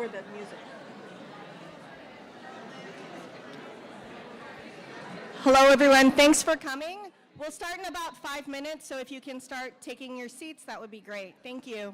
lower the music. Hello, everyone. Thanks for coming. We'll start in about 5 minutes, so if you can start taking your seats, that would be great. Thank you.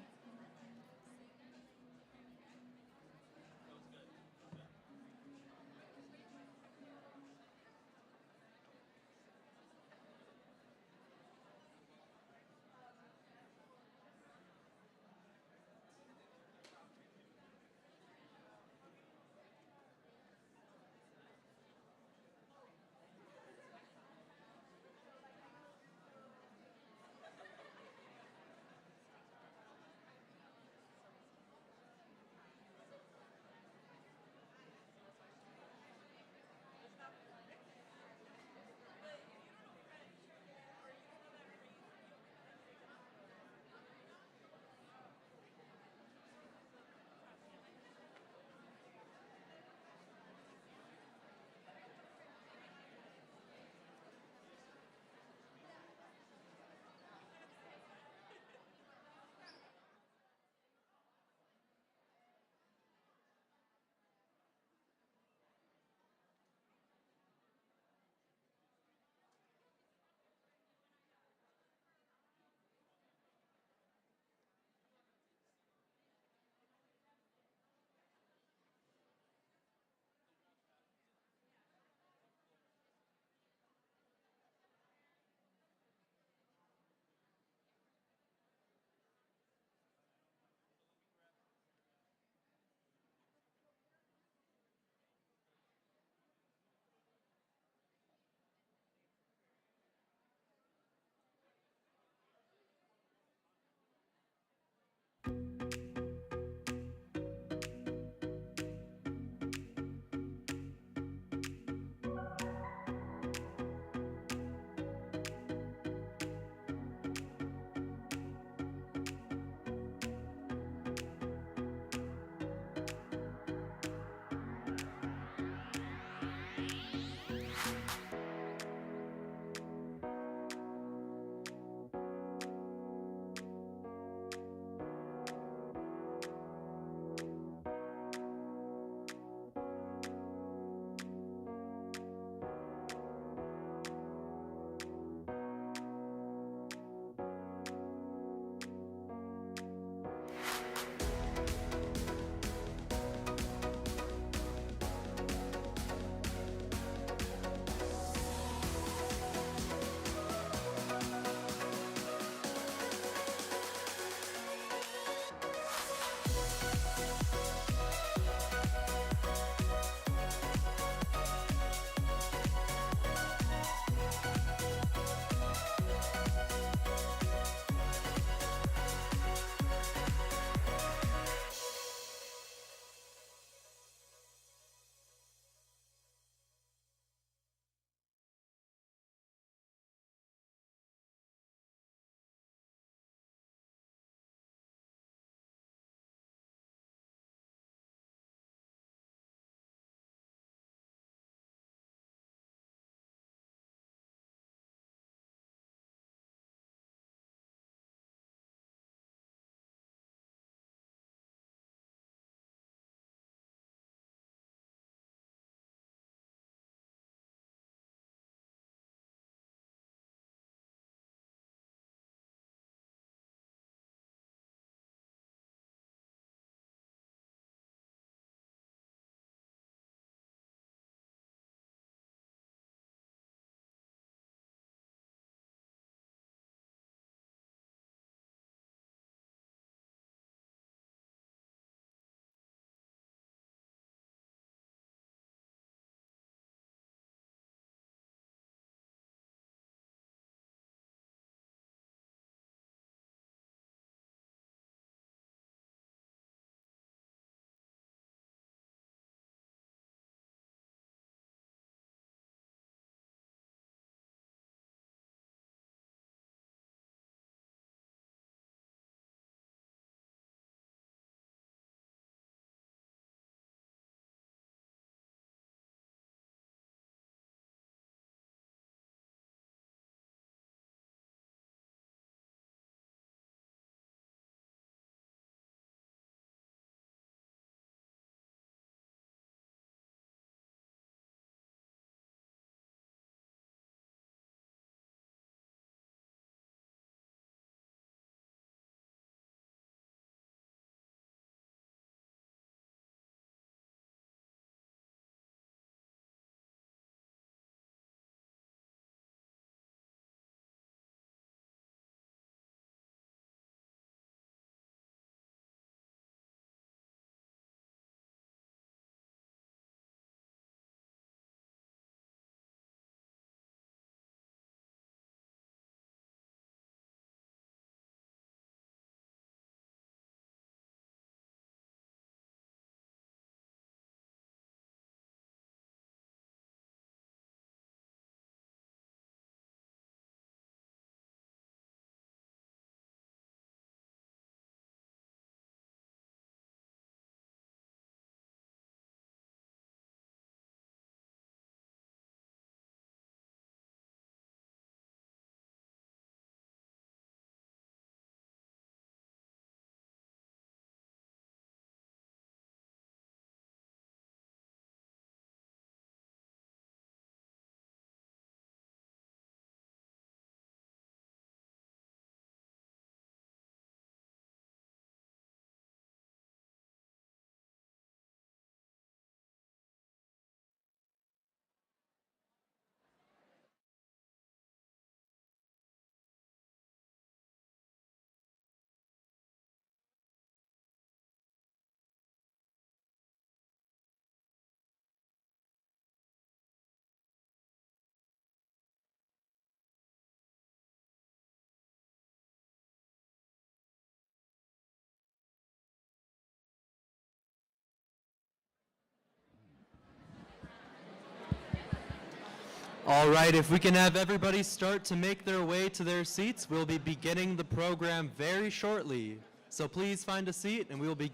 All right, if we can have everybody start to make their way to their seats, we'll be beginning the program very shortly. So please find a seat and we will be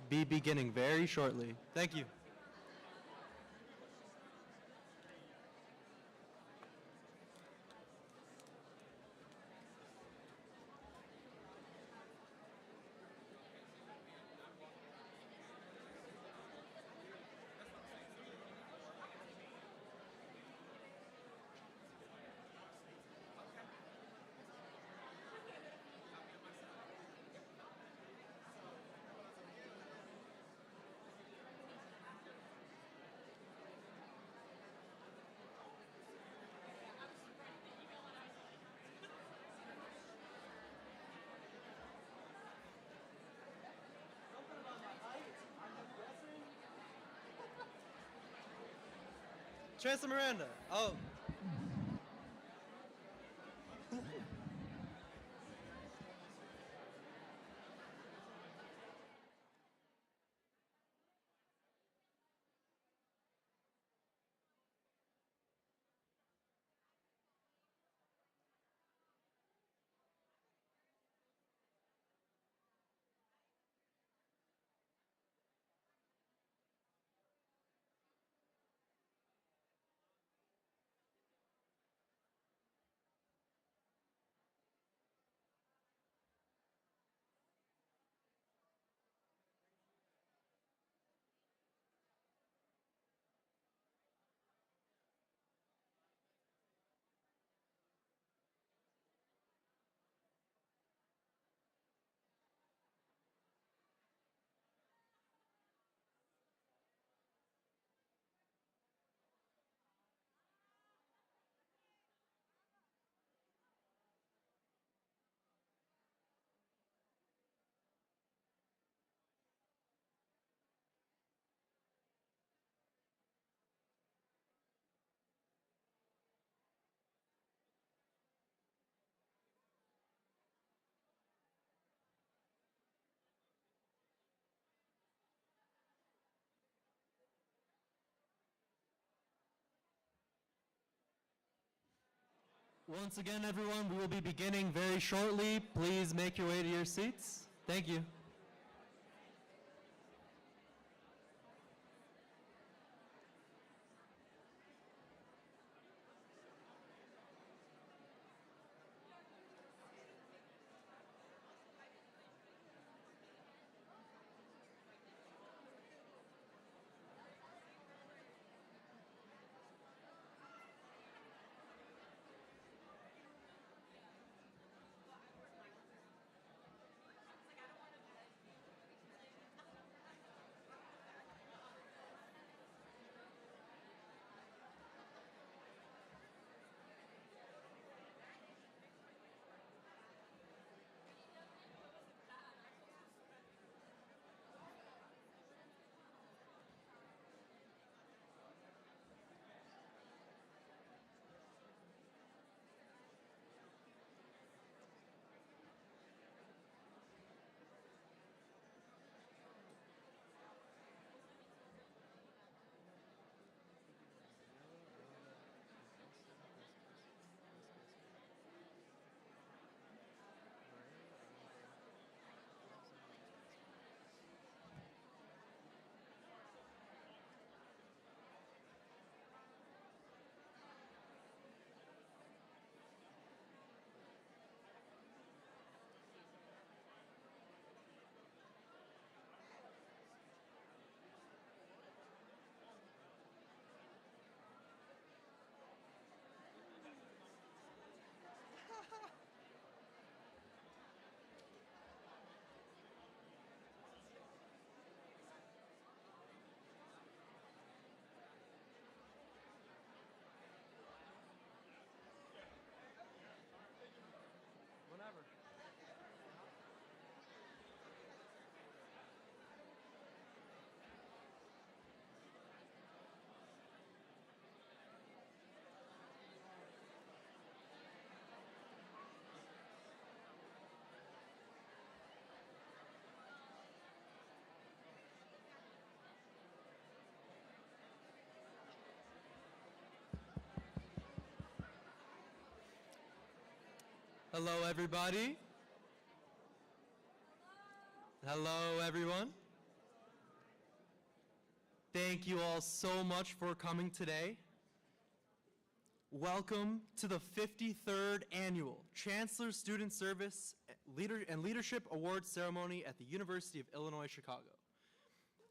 beginning very shortly. Thank you. Chancellor Miranda. Oh. Once again, everyone, we will be beginning very shortly. Please make your way to your seats. Thank you. Hello, everybody. Hello, everyone. Thank you all so much for coming today. Welcome to the 53rd Annual Chancellor Student Service and Leadership Awards Ceremony at the University of Illinois, Chicago.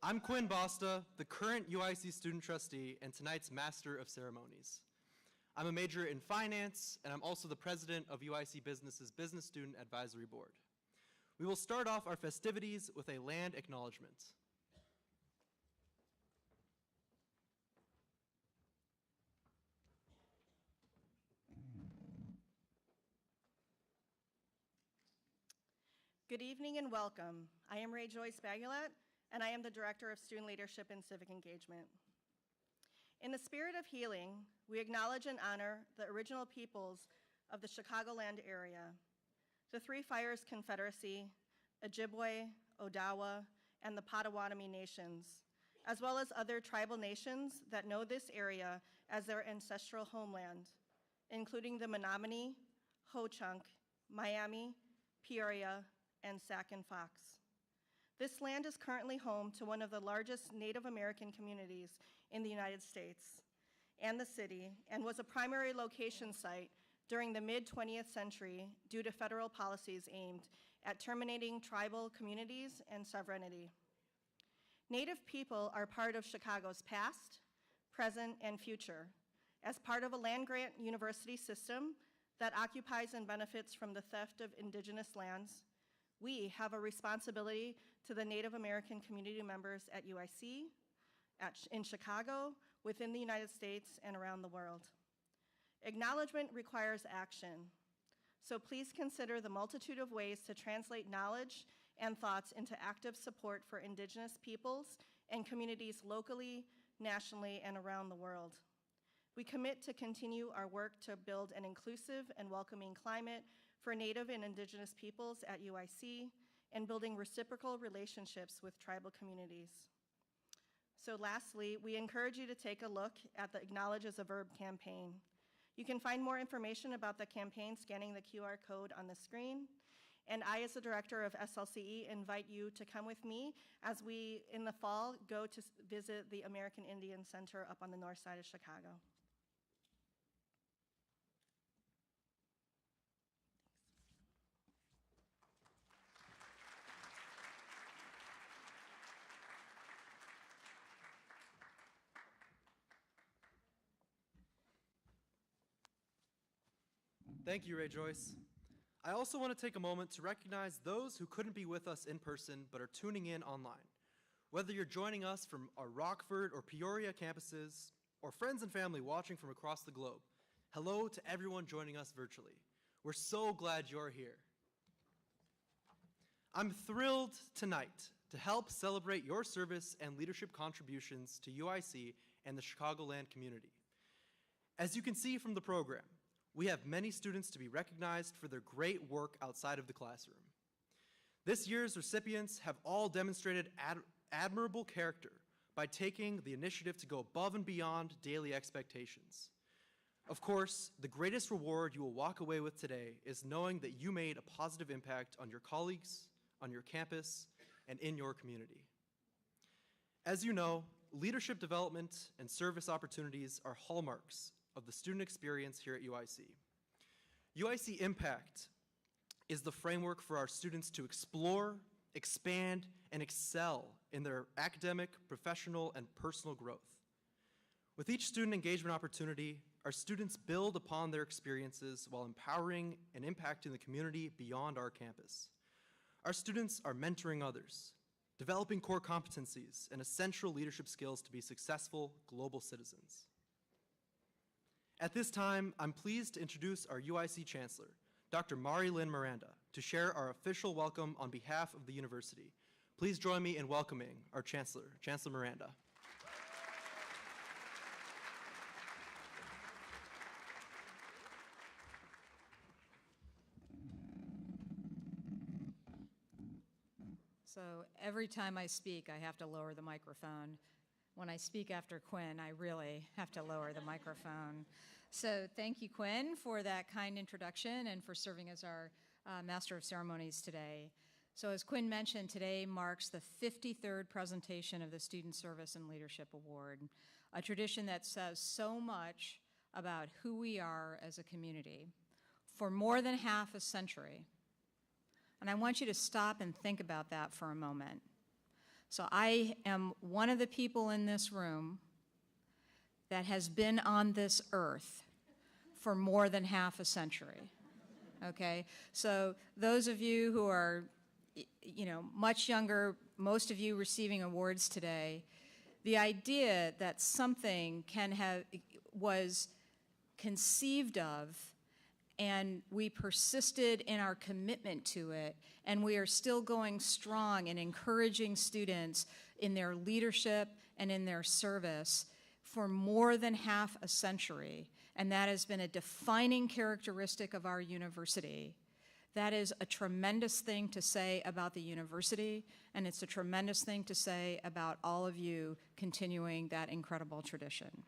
I'm Quinn Bosta, the current UIC Student Trustee and tonight's Master of Ceremonies. I'm a major in finance, and I'm also the president of UIC Business's Business Student Advisory Board. We will start off our festivities with a land acknowledgement. Good evening and welcome. I am Ray Joyce Bagulat, and I am the Director of Student Leadership and Civic Engagement. In the spirit of healing, we acknowledge and honor the original peoples of the Chicagoland area, the Three Fires Confederacy, Ojibwe, Odawa, and the Potawatomi nations, as well as other tribal nations that know this area as their ancestral homeland, including the Menominee, Ho-Chunk, Miami, Peoria, and Sac and Fox. This land is currently home to one of the largest Native American communities in the United States and the city, and was a primary location site during the mid-20th century due to federal policies aimed at terminating tribal communities and sovereignty. Native people are part of Chicago's past, present, and future, as part of a land-grant university system that occupies and benefits from the theft of indigenous lands. We have a responsibility to the Native American community members at UIC, in Chicago, within the United States, and around the world. Acknowledgement requires action, so please consider the multitude of ways to translate knowledge and thoughts into active support for Indigenous peoples and communities locally, nationally, and around the world. We commit to continue our work to build an inclusive and welcoming climate for Native and Indigenous peoples at UIC, and building reciprocal relationships with tribal communities. So lastly, we encourage you to take a look at the Acknowledge as a Verb campaign. You can find more information about the campaign scanning the QR code on the screen. And I, as the director of SLCE, invite you to come with me as we, in the fall, go to visit the American Indian Center up on the north side of Chicago. Thank you, Ray Joyce. I also want to take a moment to recognize those who couldn't be with us in person but are tuning in online. Whether you're joining us from our Rockford or Peoria campuses, or friends and family watching from across the globe, hello to everyone joining us virtually. We're so glad you're here. I'm thrilled tonight to help celebrate your service and leadership contributions to UIC and the Chicagoland community. As you can see from the program, we have many students to be recognized for their great work outside of the classroom. This year's recipients have all demonstrated admirable character by taking the initiative to go above and beyond daily expectations. Of course, the greatest reward you will walk away with today is knowing that you made a positive impact on your colleagues, on your campus, and in your community. As you know, leadership development and service opportunities are hallmarks of the student experience here at UIC. UIC Impact is the framework for our students to explore, expand, and excel in their academic, professional, and personal growth. With each student engagement opportunity, our students build upon their experiences while empowering and impacting the community beyond our campus. Our students are mentoring others, developing core competencies and essential leadership skills to be successful global citizens. At this time, I'm pleased to introduce our UIC Chancellor, Dr. Mari Lynn Miranda, to share our official welcome on behalf of the university. Please join me in welcoming our Chancellor, Chancellor Miranda. So every time I speak, I have to lower the microphone. When I speak after Quinn, I really have to lower the microphone. So thank you, Quinn, for that kind introduction and for serving as our Master of Ceremonies today. So as Quinn mentioned, today marks the 53rd presentation of the Student Service and Leadership Award, a tradition that says so much about who we are as a community for more than half a century. And I want you to stop and think about that for a moment. So I am one of the people in this room that has been on this earth for more than half a century, okay? So those of you who are, much younger, most of you receiving awards today, the idea that something was conceived of and we persisted in our commitment to it, and we are still going strong and encouraging students in their leadership and in their service for more than half a century, and that has been a defining characteristic of our university. That is a tremendous thing to say about the university, and it's a tremendous thing to say about all of you continuing that incredible tradition.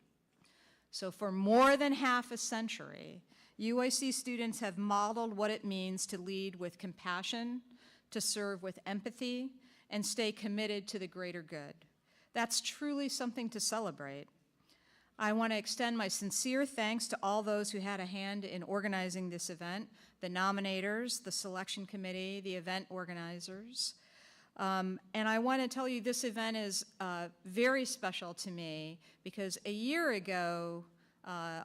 So for more than half a century, UIC students have modeled what it means to lead with compassion, to serve with empathy, and stay committed to the greater good. That's truly something to celebrate. I want to extend my sincere thanks to all those who had a hand in organizing this event, the nominators, the selection committee, the event organizers. And I want to tell you this event is very special to me because a year ago,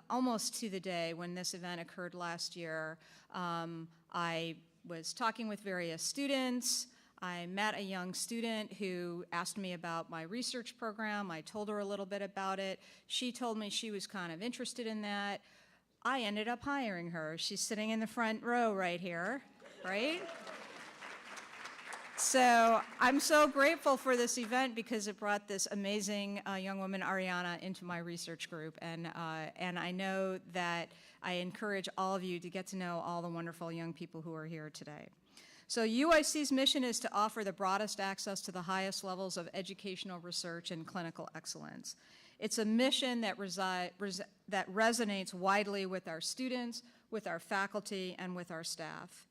almost to the day when this event occurred last year, I was talking with various students. I met a young student who asked me about my research program. I told her a little bit about it. She told me she was kind of interested in that. I ended up hiring her. She's sitting in the front row right here, right? So I'm so grateful for this event because it brought this amazing young woman, Ariana, into my research group. And I know that I encourage all of you to get to know all the wonderful young people who are here today. So UIC's mission is to offer the broadest access to the highest levels of educational research and clinical excellence. It's a mission that resonates widely with our students, with our faculty, and with our staff.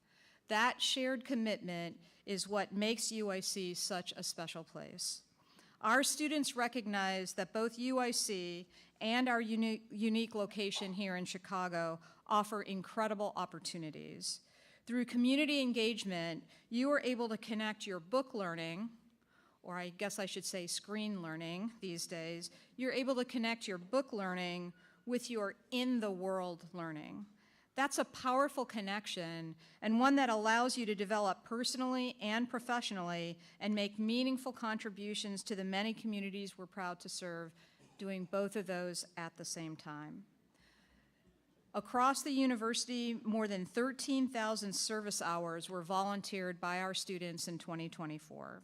That shared commitment is what makes UIC such a special place. Our students recognize that both UIC and our unique location here in Chicago offer incredible opportunities. Through community engagement, you are able to connect your book learning, or I guess I should say screen learning these days, you're able to connect your book learning with your in-the-world learning. That's a powerful connection and one that allows you to develop personally and professionally and make meaningful contributions to the many communities we're proud to serve, doing both of those at the same time. Across the university, more than 13,000 service hours were volunteered by our students in 2024.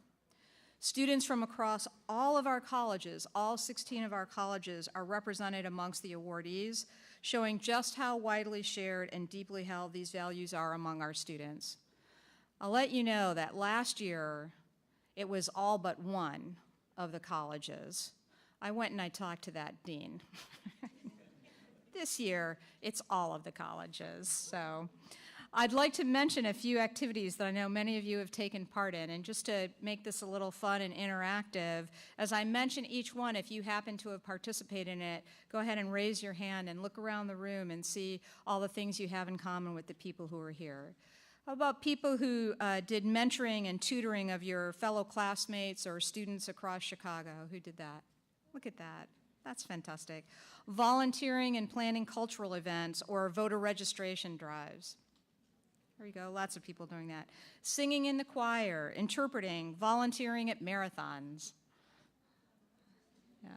Students from across all of our colleges, all 16 of our colleges, are represented amongst the awardees, showing just how widely shared and deeply held these values are among our students. I'll let you know that last year, it was all but one of the colleges. I went and I talked to that dean. This year, it's all of the colleges. So I'd like to mention a few activities that I know many of you have taken part in, and just to make this a little fun and interactive, as I mention each one, if you happen to have participated in it, go ahead and raise your hand and look around the room and see all the things you have in common with the people who are here. How about people who did mentoring and tutoring of your fellow classmates or students across Chicago? Who did that? Look at that. That's fantastic. Volunteering and planning cultural events or voter registration drives. There you go, lots of people doing that. Singing in the choir, interpreting, volunteering at marathons. Yeah.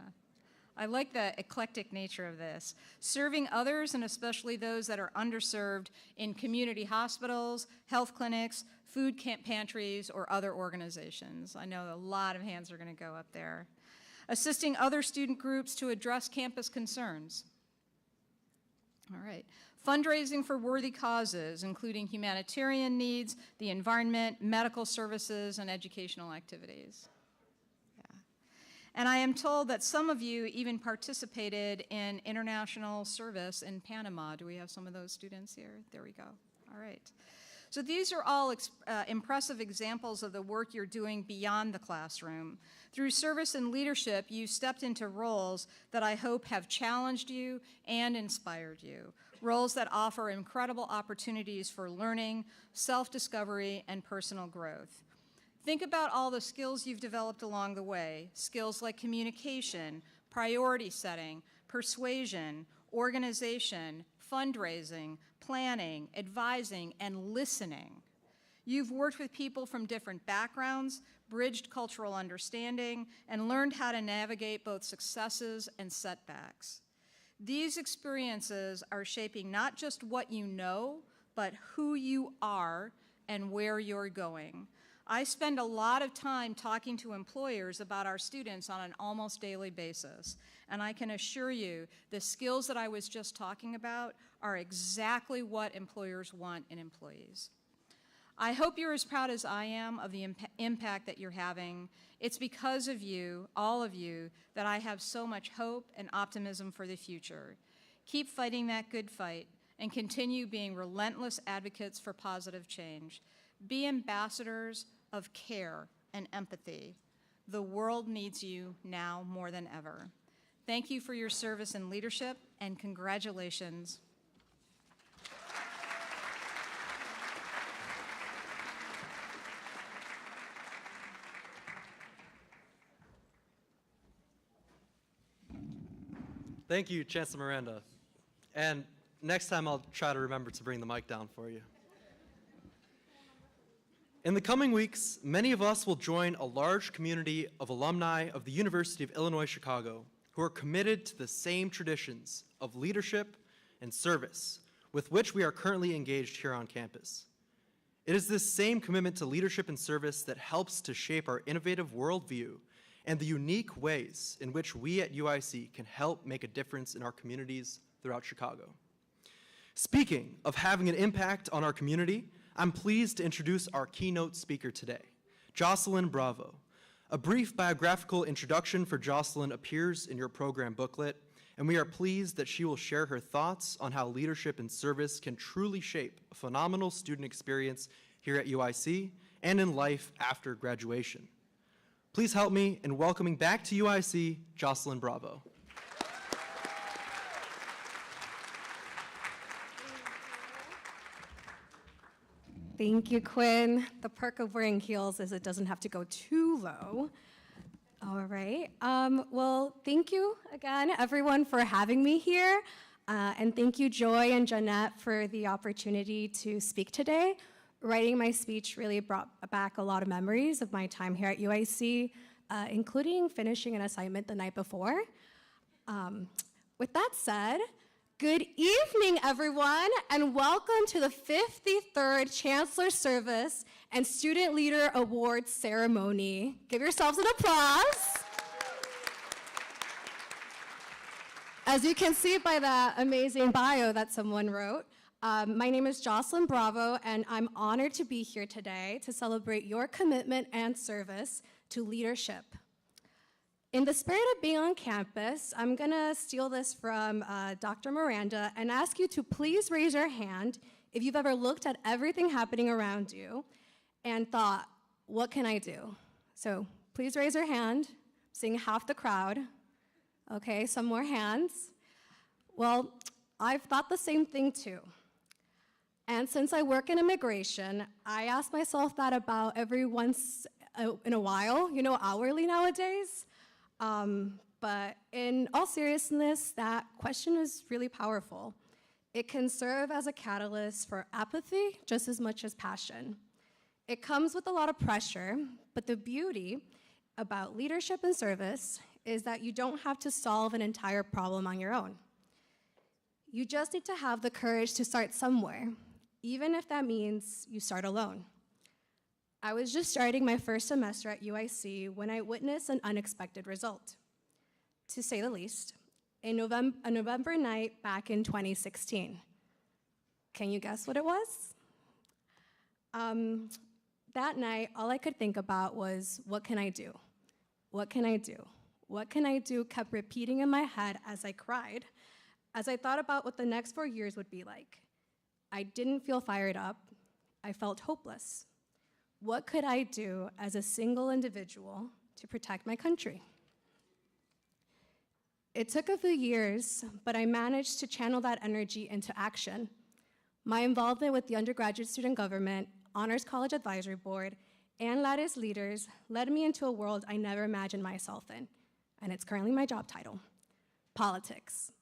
I like the eclectic nature of this. Serving others, and especially those that are underserved in community hospitals, health clinics, food pantries, or other organizations. I know a lot of hands are going to go up there. Assisting other student groups to address campus concerns. All right. Fundraising for worthy causes, including humanitarian needs, the environment, medical services, and educational activities. Yeah. And I am told that some of you even participated in international service in Panama. Do we have some of those students here? There we go. All right. So these are all impressive examples of the work you're doing beyond the classroom. Through service and leadership, you stepped into roles that I hope have challenged you and inspired you, roles that offer incredible opportunities for learning, self-discovery, and personal growth. Think about all the skills you've developed along the way, skills like communication, priority setting, persuasion, organization, fundraising, planning, advising, and listening. You've worked with people from different backgrounds, bridged cultural understanding, and learned how to navigate both successes and setbacks. These experiences are shaping not just what you know, but who you are and where you're going. I spend a lot of time talking to employers about our students on an almost daily basis, and I can assure you the skills that I was just talking about are exactly what employers want in employees. I hope you're as proud as I am of the impact that you're having. It's because of you, all of you, that I have so much hope and optimism for the future. Keep fighting that good fight and continue being relentless advocates for positive change. Be ambassadors of care and empathy. The world needs you now more than ever. Thank you for your service and leadership, and congratulations. Thank you, Chancellor Miranda. And next time I'll try to remember to bring the mic down for you. In the coming weeks, many of us will join a large community of alumni of the University of Illinois Chicago who are committed to the same traditions of leadership and service with which we are currently engaged here on campus. It is this same commitment to leadership and service that helps to shape our innovative worldview and the unique ways in which we at UIC can help make a difference in our communities throughout Chicago. Speaking of having an impact on our community, I'm pleased to introduce our keynote speaker today, Jocelyn Bravo. A brief biographical introduction for Jocelyn appears in your program booklet, and we are pleased that she will share her thoughts on how leadership and service can truly shape a phenomenal student experience here at UIC and in life after graduation. Please help me in welcoming back to UIC, Jocelyn Bravo. Thank you, Quinn. The perk of wearing heels is it doesn't have to go too low. All right. Well, thank you again, everyone, for having me here. And thank you, Joy and Jeanette, for the opportunity to speak today. Writing my speech really brought back a lot of memories of my time here at UIC, including finishing an assignment the night before. With that said, good evening, everyone, and welcome to the 53rd Chancellor Service and Student Leader Awards ceremony. Give yourselves an applause. As you can see by that amazing bio that someone wrote, my name is Jocelyn Bravo, and I'm honored to be here today to celebrate your commitment and service to leadership. In the spirit of being on campus, I'm gonna steal this from Dr. Miranda and ask you to please raise your hand if you've ever looked at everything happening around you and thought, what can I do? So please raise your hand, seeing half the crowd. Okay, some more hands. Well, I've thought the same thing too. And since I work in immigration, I ask myself that about every once in a while, you know, hourly nowadays. But in all seriousness, that question is really powerful. It can serve as a catalyst for apathy just as much as passion. It comes with a lot of pressure, but the beauty about leadership and service is that you don't have to solve an entire problem on your own. You just need to have the courage to start somewhere, even if that means you start alone. I was just starting my first semester at UIC when I witnessed an unexpected result, to say the least, a November night back in 2016. Can you guess what it was? That night, all I could think about was, what can I do? What can I do? What can I do kept repeating in my head as I cried, as I thought about what the next 4 years would be like. I didn't feel fired up. I felt hopeless. What could I do as a single individual to protect my country? It took a few years, but I managed to channel that energy into action. My involvement with the undergraduate student government, Honors College Advisory Board, and Lattice leaders led me into a world I never imagined myself in, and it's currently my job title, politics.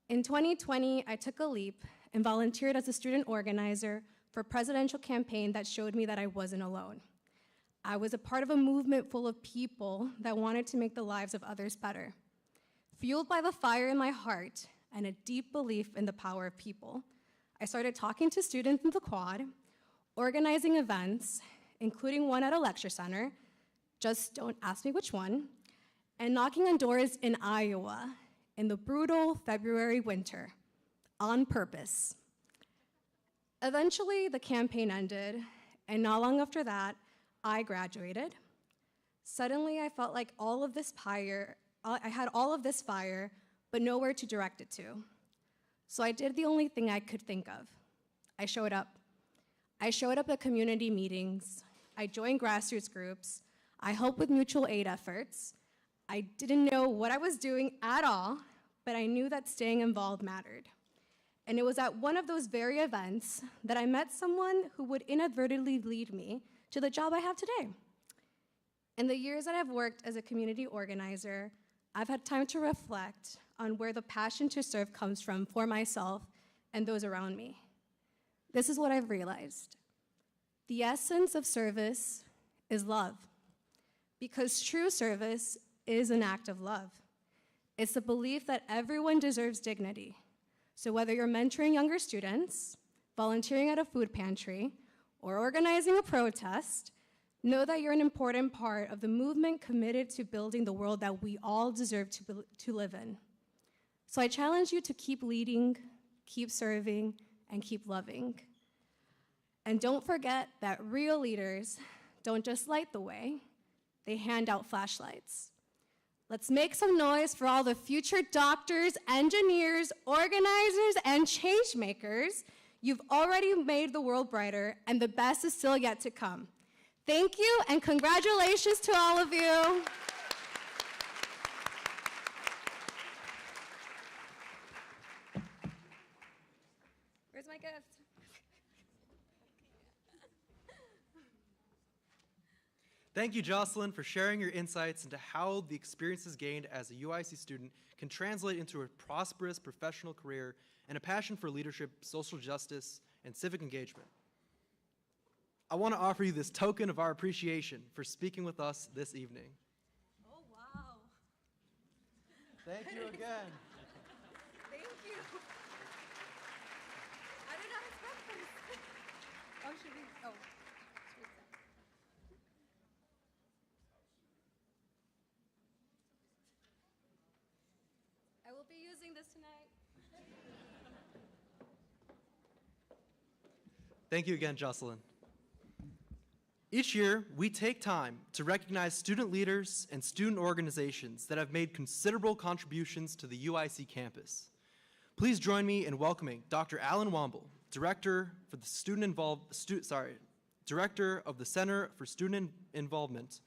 In 2020, I took a leap and volunteered as a student organizer for a presidential campaign that showed me that I wasn't alone. I was a part of a movement full of people that wanted to make the lives of others better. Fueled by the fire in my heart and a deep belief in the power of people, I started talking to students in the quad, organizing events, including one at a lecture center, just don't ask me which one, and knocking on doors in Iowa in the brutal February winter, on purpose. Eventually, the campaign ended, and not long after that, I graduated. Suddenly, I felt like I had all of this fire, but nowhere to direct it to. So I did the only thing I could think of. I showed up. I showed up at community meetings. I joined grassroots groups. I helped with mutual aid efforts. I didn't know what I was doing at all, but I knew that staying involved mattered. And it was at one of those very events that I met someone who would inadvertently lead me to the job I have today. In the years that I've worked as a community organizer, I've had time to reflect on where the passion to serve comes from for myself and those around me. This is what I've realized. The essence of service is love, because true service is an act of love. It's the belief that everyone deserves dignity. So whether you're mentoring younger students, volunteering at a food pantry, or organizing a protest, know that you're an important part of the movement committed to building the world that we all deserve to live in. So I challenge you to keep leading, keep serving, and keep loving. And don't forget that real leaders don't just light the way, they hand out flashlights. Let's make some noise for all the future doctors, engineers, organizers, and change makers. You've already made the world brighter, and the best is still yet to come. Thank you, and congratulations to all of you. Where's my gift? Thank you, Jocelyn, for sharing your insights into how the experiences gained as a UIC student can translate into a prosperous professional career and a passion for leadership, social justice, and civic engagement. I want to offer you this token of our appreciation for speaking with us this evening. Oh, wow. Thank you again. Thank you. I did not expect this. Oh, should we? Oh. I will be using this tonight. Thank you again, Jocelyn. Each year, we take time to recognize student leaders and student organizations that have made considerable contributions to the UIC campus. Please join me in welcoming Dr. Alan Womble, Director of the Center for Student Involvement,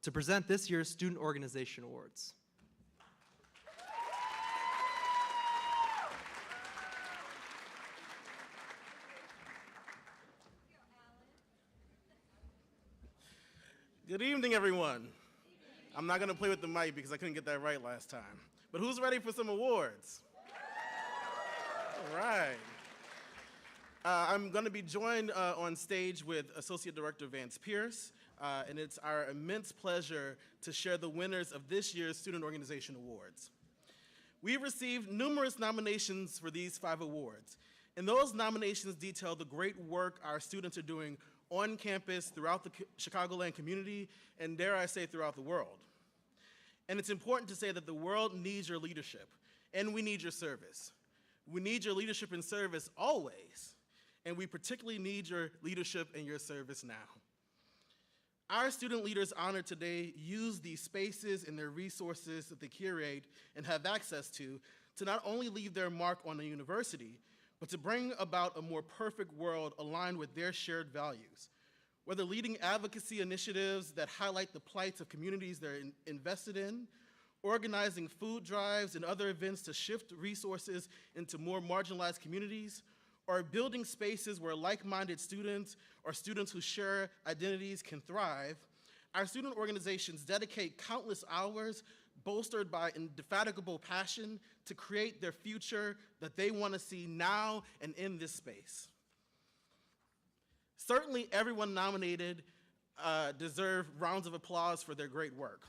to present this year's Student Organization Awards. Good evening, everyone. I'm not going to play with the mic because I couldn't get that right last time. But who's ready for some awards? All right. I'm going to be joined on stage with Associate Director Vance Pierce, and it's our immense pleasure to share the winners of this year's Student Organization Awards. We received numerous nominations for these 5 awards, and those nominations detail the great work our students are doing on campus, throughout the Chicagoland community, and dare I say, throughout the world. And it's important to say that the world needs your leadership, and we need your service. We need your leadership and service always, and we particularly need your leadership and your service now. Our student leaders honored today use these spaces and their resources that they curate and have access to not only leave their mark on the university, but to bring about a more perfect world aligned with their shared values. Whether leading advocacy initiatives that highlight the plights of communities they're invested in, organizing food drives and other events to shift resources into more marginalized communities, or building spaces where like-minded students or students who share identities can thrive, our student organizations dedicate countless hours bolstered by indefatigable passion to create their future that they want to see now and in this space. Certainly everyone nominated deserve rounds of applause for their great work.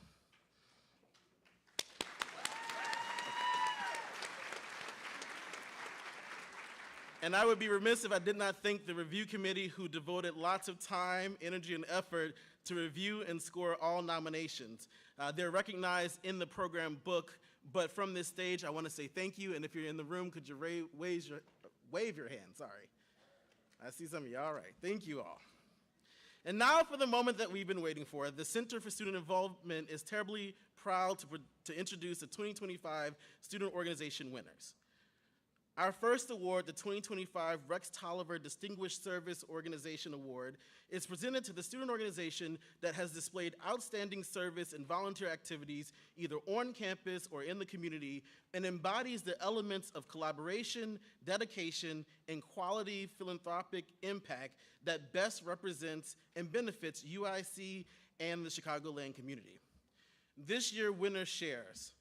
And I would be remiss if I did not thank the review committee who devoted lots of time, energy, and effort to review and score all nominations. They're recognized in the program book, but from this stage, I want to say thank you, and if you're in the room, could you wave your hand, sorry. I see some of you, all right, thank you all. And now for the moment that we've been waiting for. The Center for Student Involvement is terribly proud to introduce the 2025 Student Organization winners. Our first award, the 2025 Rex Tolliver Distinguished Service Organization Award, is presented to the student organization that has displayed outstanding service and volunteer activities either on campus or in the community and embodies the elements of collaboration, dedication, and quality philanthropic impact that best represents and benefits UIC and the Chicagoland community. This year, winner shares.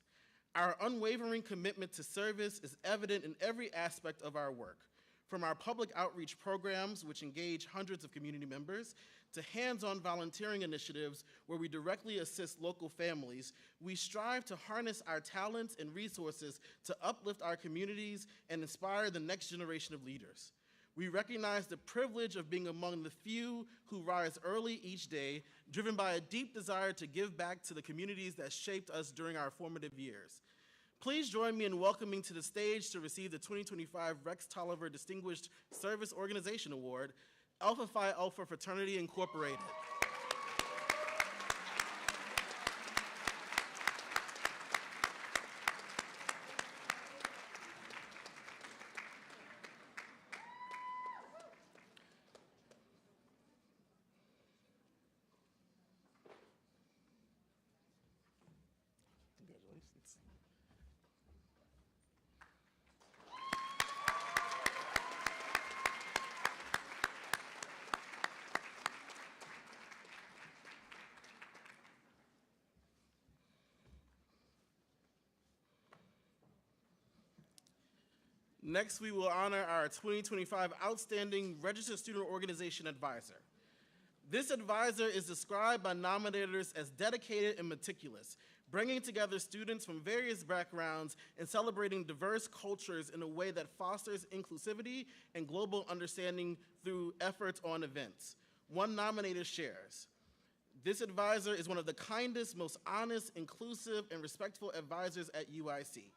Our unwavering commitment to service is evident in every aspect of our work, from our public outreach programs, which engage hundreds of community members, to hands-on volunteering initiatives where we directly assist local families. We strive to harness our talents and resources to uplift our communities and inspire the next generation of leaders. We recognize the privilege of being among the few who rise early each day, driven by a deep desire to give back to the communities that shaped us during our formative years. Please join me in welcoming to the stage to receive the 2025 Rex Tolliver Distinguished Service Organization Award, Alpha Phi Alpha Fraternity Incorporated. Congratulations. Next, we will honor our 2025 Outstanding Registered Student Organization Advisor. This advisor is described by nominators as dedicated and meticulous, bringing together students from various backgrounds and celebrating diverse cultures in a way that fosters inclusivity and global understanding through efforts on events. One nominator shares. This advisor is one of the kindest, most honest, inclusive, and respectful advisors at UIC.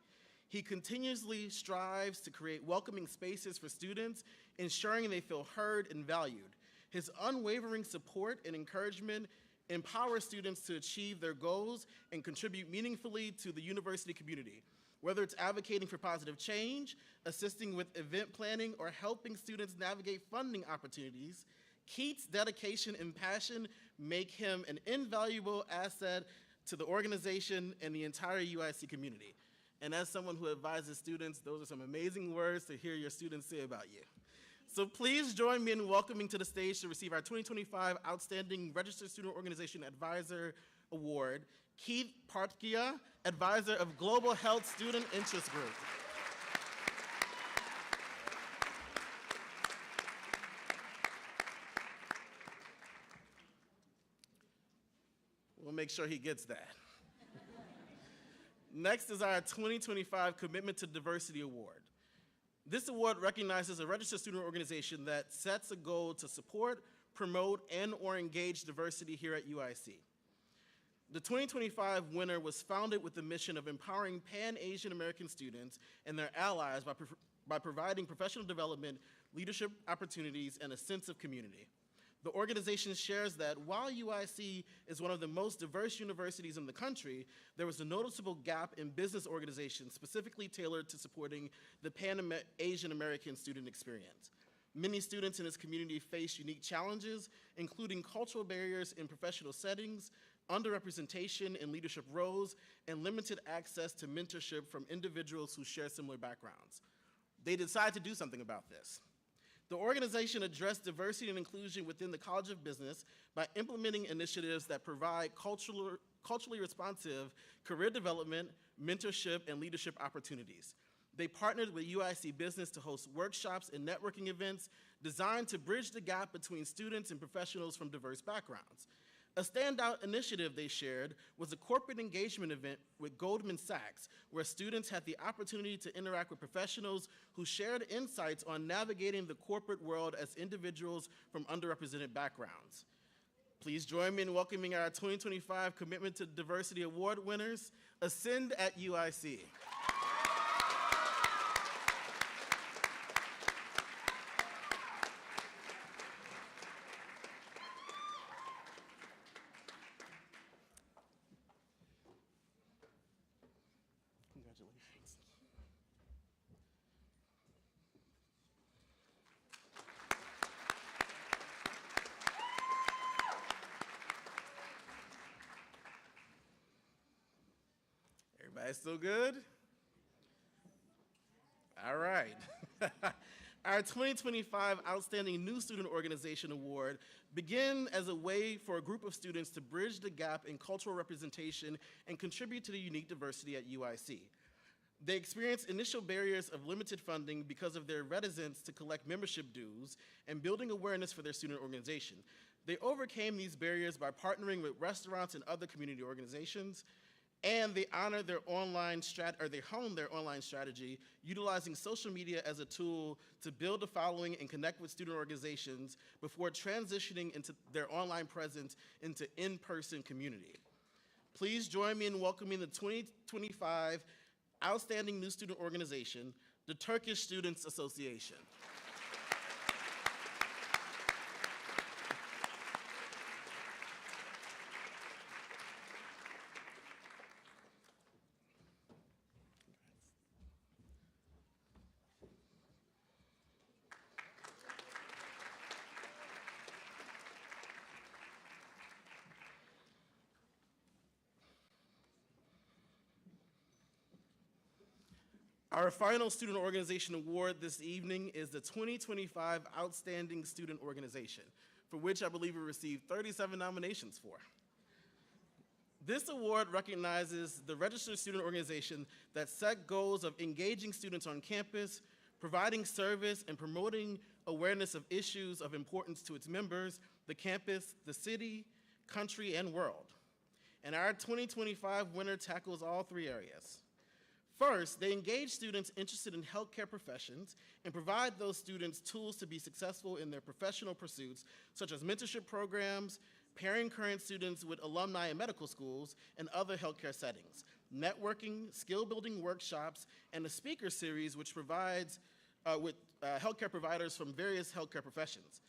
He continuously strives to create welcoming spaces for students, ensuring they feel heard and valued. His unwavering support and encouragement empower students to achieve their goals and contribute meaningfully to the university community. Whether it's advocating for positive change, assisting with event planning, or helping students navigate funding opportunities, Keith's dedication and passion make him an invaluable asset to the organization and the entire UIC community. And as someone who advises students, those are some amazing words to hear your students say about you. So please join me in welcoming to the stage to receive our 2025 Outstanding Registered Student Organization Advisor Award, Keith Partkia, Advisor of Global Health Student Interest Group. We'll make sure he gets that. Next is our 2025 Commitment to Diversity Award. This award recognizes a registered student organization that sets a goal to support, promote, and/or engage diversity here at UIC. The 2025 winner was founded with the mission of empowering Pan-Asian American students and their allies by providing professional development, leadership opportunities, and a sense of community. The organization shares that while UIC is one of the most diverse universities in the country, there was a noticeable gap in business organizations specifically tailored to supporting the Pan-Asian American student experience. Many students in this community face unique challenges, including cultural barriers in professional settings, underrepresentation in leadership roles, and limited access to mentorship from individuals who share similar backgrounds. They decided to do something about this. The organization addressed diversity and inclusion within the College of Business by implementing initiatives that provide culturally responsive career development, mentorship, and leadership opportunities. They partnered with UIC Business to host workshops and networking events designed to bridge the gap between students and professionals from diverse backgrounds. A standout initiative they shared was a corporate engagement event with Goldman Sachs, where students had the opportunity to interact with professionals who shared insights on navigating the corporate world as individuals from underrepresented backgrounds. Please join me in welcoming our 2025 Commitment to Diversity Award winners, Ascend at UIC. Congratulations. Everybody still good? All right. Our 2025 Outstanding New Student Organization Award begin as a way for a group of students to bridge the gap in cultural representation and contribute to the unique diversity at UIC. They experienced initial barriers of limited funding because of their reticence to collect membership dues and building awareness for their student organization. They overcame these barriers by partnering with restaurants and other community organizations, and they honed their online strategy, utilizing social media as a tool to build a following and connect with student organizations before transitioning into their online presence into in-person community. Please join me in welcoming the 2025 Outstanding New Student Organization, the Turkish Students Association. Our final Student Organization Award this evening is the 2025 Outstanding Student Organization, for which I believe we received 37 nominations for. This award recognizes the registered student organization that set goals of engaging students on campus, providing service, and promoting awareness of issues of importance to its members, the campus, the city, country, and world. And our 2025 winner tackles all three areas. First, they engage students interested in healthcare professions and provide those students tools to be successful in their professional pursuits, such as mentorship programs, pairing current students with alumni in medical schools and other healthcare settings, networking, skill-building workshops, and a speaker series which provides with healthcare providers from various healthcare professions.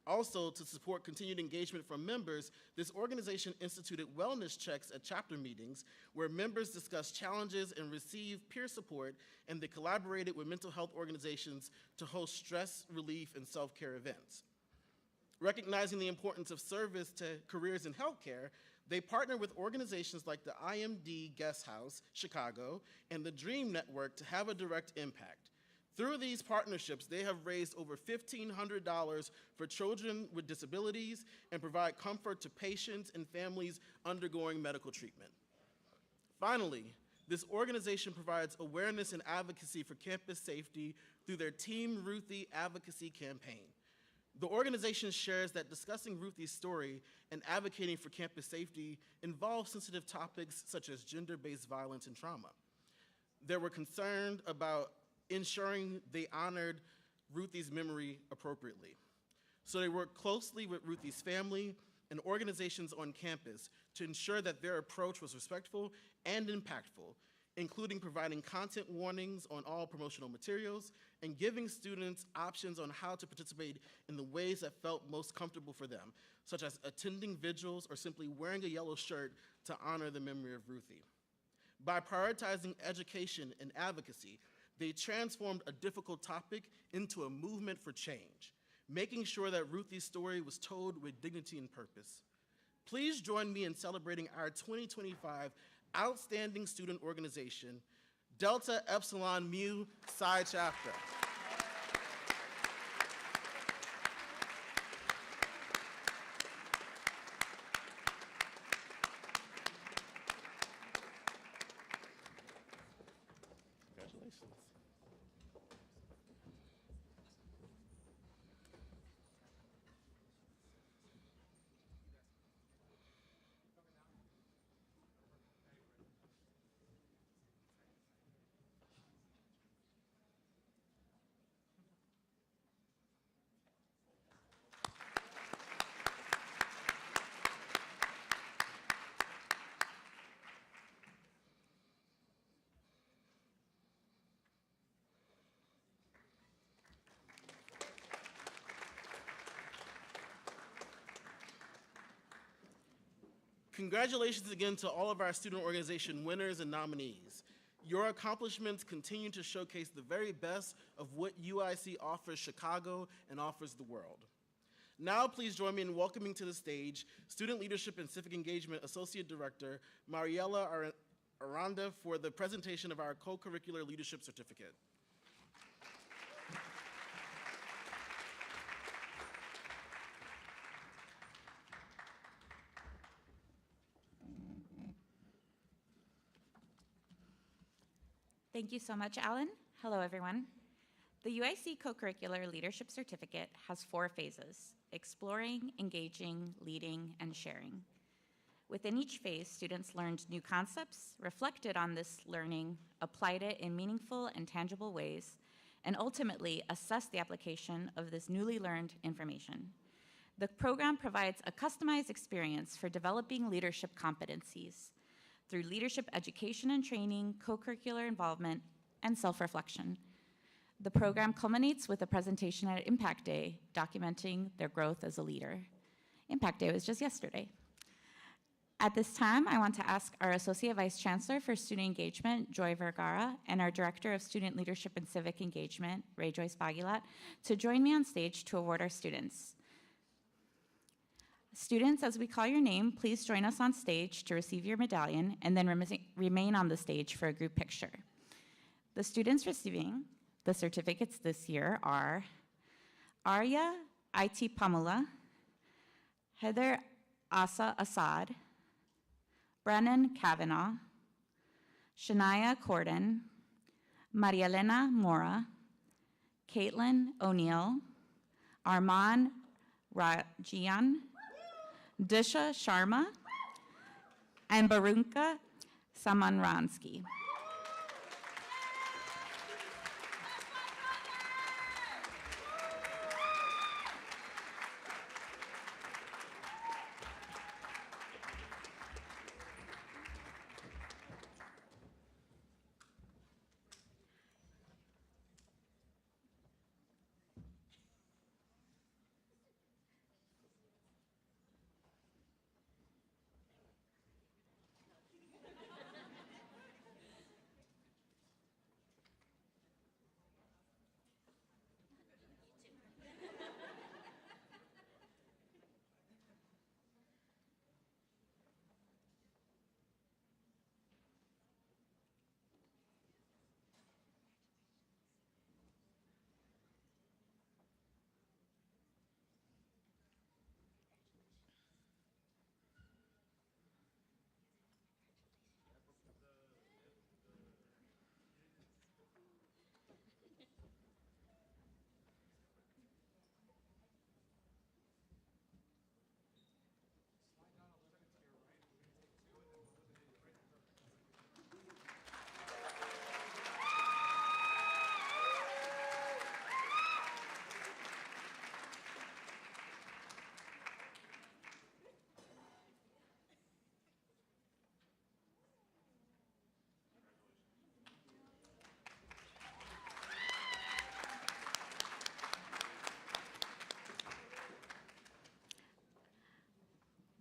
Also, to support continued engagement from members, this organization instituted wellness checks at chapter meetings where members discuss challenges and receive peer support, and they collaborated with mental health organizations to host stress relief and self-care events. Recognizing the importance of service to careers in healthcare, they partner with organizations like the IMD Guest House, Chicago, and the Dream Network to have a direct impact. Through these partnerships, they have raised over $1,500 for children with disabilities and provide comfort to patients and families undergoing medical treatment. Finally, this organization provides awareness and advocacy for campus safety through their Team Ruthie advocacy campaign. The organization shares that discussing Ruthie's story and advocating for campus safety involves sensitive topics such as gender-based violence and trauma. They were concerned about ensuring they honored Ruthie's memory appropriately. So they worked closely with Ruthie's family and organizations on campus to ensure that their approach was respectful and impactful, including providing content warnings on all promotional materials and giving students options on how to participate in the ways that felt most comfortable for them, such as attending vigils or simply wearing a yellow shirt to honor the memory of Ruthie. By prioritizing education and advocacy, they transformed a difficult topic into a movement for change, making sure that Ruthie's story was told with dignity and purpose. Please join me in celebrating our 2025 Outstanding Student Organization, Delta Epsilon Mu Psi Chapter. Congratulations. Congratulations again to all of our student organization winners and nominees. Your accomplishments continue to showcase the very best of what UIC offers Chicago and offers the world. Now please join me in welcoming to the stage Student Leadership and Civic Engagement Associate Director Mariela Aranda for the presentation of our Co-curricular Leadership Certificate. Thank you so much, Alan. Hello, everyone. The UIC Co-curricular Leadership Certificate has 4 phases: exploring, engaging, leading, and sharing. Within each phase, students learned new concepts, reflected on this learning, applied it in meaningful and tangible ways, and ultimately assessed the application of this newly learned information. The program provides a customized experience for developing leadership competencies through leadership education and training, co-curricular involvement, and self-reflection. The program culminates with a presentation at Impact Day, documenting their growth as a leader. Impact Day was just yesterday. At this time, I want to ask our Associate Vice Chancellor for Student Engagement, Joy Vergara, and our Director of Student Leadership and Civic Engagement, Ray Joyce Bagulat, to join me on stage to award our students. Students, as we call your name, please join us on stage to receive your medallion and then remain on the stage for a group picture. The students receiving the certificates this year are Arya It Pamula, Heather Asa Assad, Brennan Kavanaugh, Shania Corden, Maria Elena Mora, Caitlin O'Neill, Arman Rajian, Disha Sharma, and Barunka Samanransky.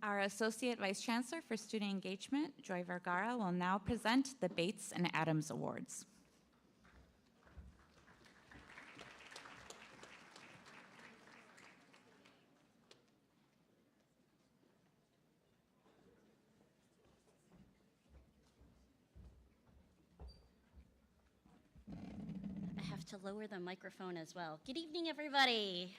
Our Associate Vice Chancellor for Student Engagement, Joy Vergara, will now present the Bates and Adams Awards. I have to lower the microphone as well. Good evening, everybody.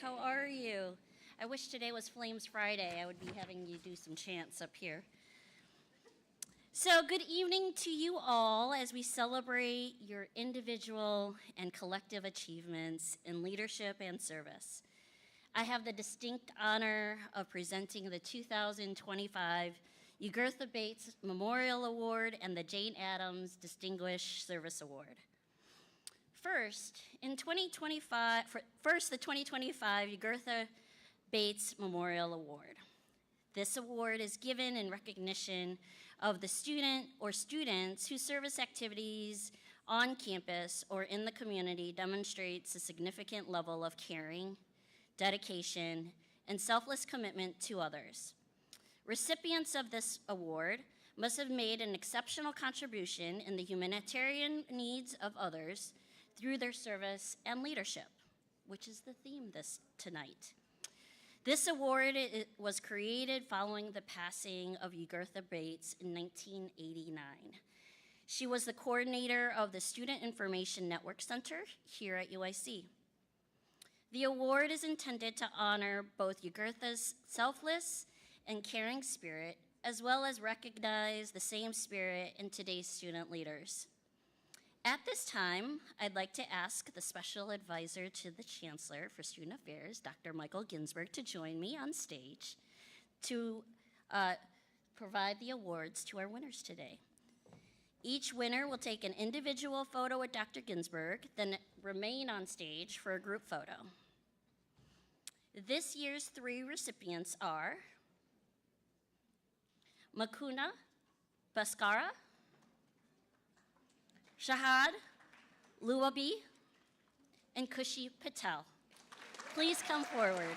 How are you? I wish today was Flames Friday. I would be having you do some chants up here. So good evening to you all as we celebrate your individual and collective achievements in leadership and service. I have the distinct honor of presenting the 2025 Ugertha Bates Memorial Award and the Jane Addams Distinguished Service Award. First, the 2025 Ugertha Bates Memorial Award. This award is given in recognition of the student or students whose service activities on campus or in the community demonstrates a significant level of caring, dedication, and selfless commitment to others. Recipients of this award must have made an exceptional contribution in the humanitarian needs of others through their service and leadership, which is the theme tonight. This award was created following the passing of Ugertha Bates in 1989. She was the coordinator of the Student Information Network Center here at UIC. The award is intended to honor both Ugertha's selfless and caring spirit, as well as recognize the same spirit in today's student leaders. At this time, I'd like to ask the Special Advisor to the Chancellor for Student Affairs, Dr. Michael Ginsberg, to join me on stage to provide the awards to our winners today. Each winner will take an individual photo with Dr. Ginsberg, then remain on stage for a group photo. This year's 3 recipients are Makuna Baskara, Shahad Luabi, and Kushi Patel. Please come forward.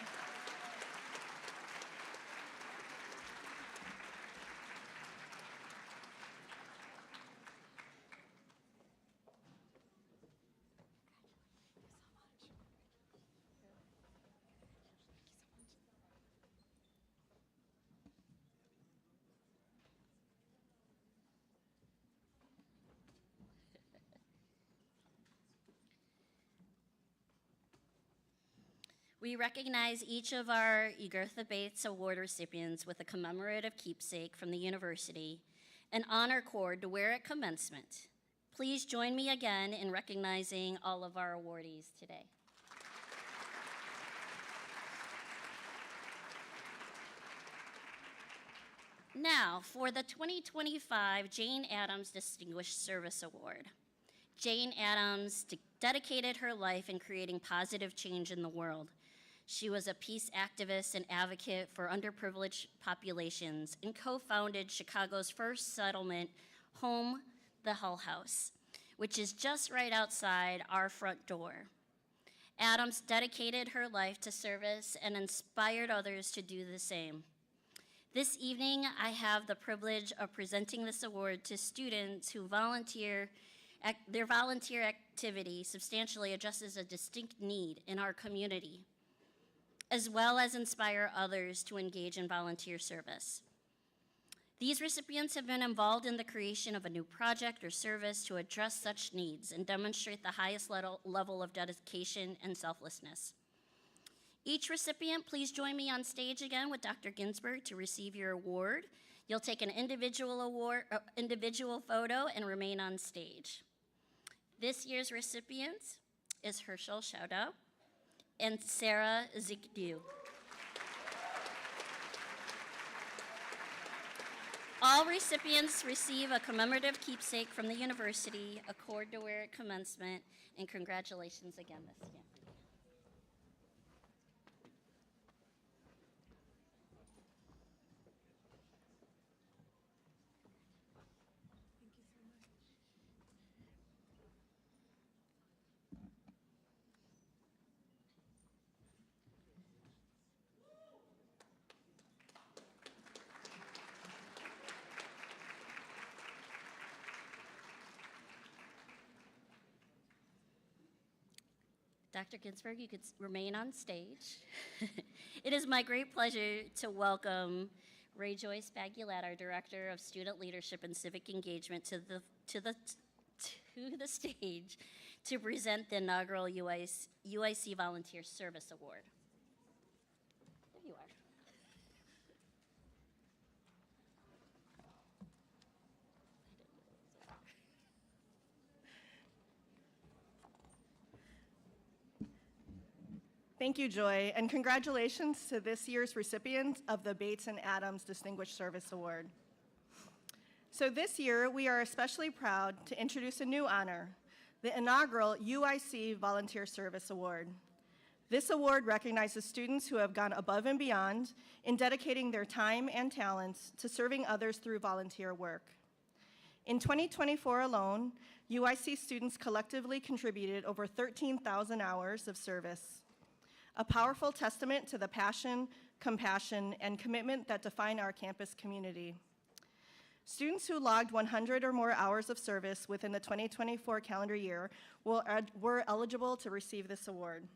We recognize each of our Ugertha Bates Award recipients with a commemorative keepsake from the university, an honor cord to wear at commencement. Please join me again in recognizing all of our awardees today. Now, for the 2025 Jane Addams Distinguished Service Award. Jane Addams dedicated her life in creating positive change in the world. She was a peace activist and advocate for underprivileged populations and co-founded Chicago's first settlement home, the Hull House, which is just right outside our front door. Addams dedicated her life to service and inspired others to do the same. This evening, I have the privilege of presenting this award to students who their volunteer activity substantially addresses a distinct need in our community, as well as inspire others to engage in volunteer service. These recipients have been involved in the creation of a new project or service to address such needs and demonstrate the highest level of dedication and selflessness. Each recipient, please join me on stage again with Dr. Ginsberg to receive your award. You'll take an individual photo and remain on stage. This year's recipient is Herschel Schaudo and Sarah Zikdu. All recipients receive a commemorative keepsake from the university, a cord to wear at commencement, and congratulations again this year. Dr. Ginsburg, you could remain on stage. It is my great pleasure to welcome Ray Joyce Baguilette, our Director of Student Leadership and Civic Engagement, to the stage to present the inaugural UIC Volunteer Service Award. There you are. Thank you, Joy, and congratulations to this year's recipients of the Bates and Adams Distinguished Service Award. So this year, we are especially proud to introduce a new honor, the inaugural UIC Volunteer Service Award. This award recognizes students who have gone above and beyond in dedicating their time and talents to serving others through volunteer work. In 2024 alone, UIC students collectively contributed over 13,000 hours of service, a powerful testament to the passion, compassion, and commitment that define our campus community. Students who logged 100 or more hours of service within the 2024 calendar year were eligible to receive this award.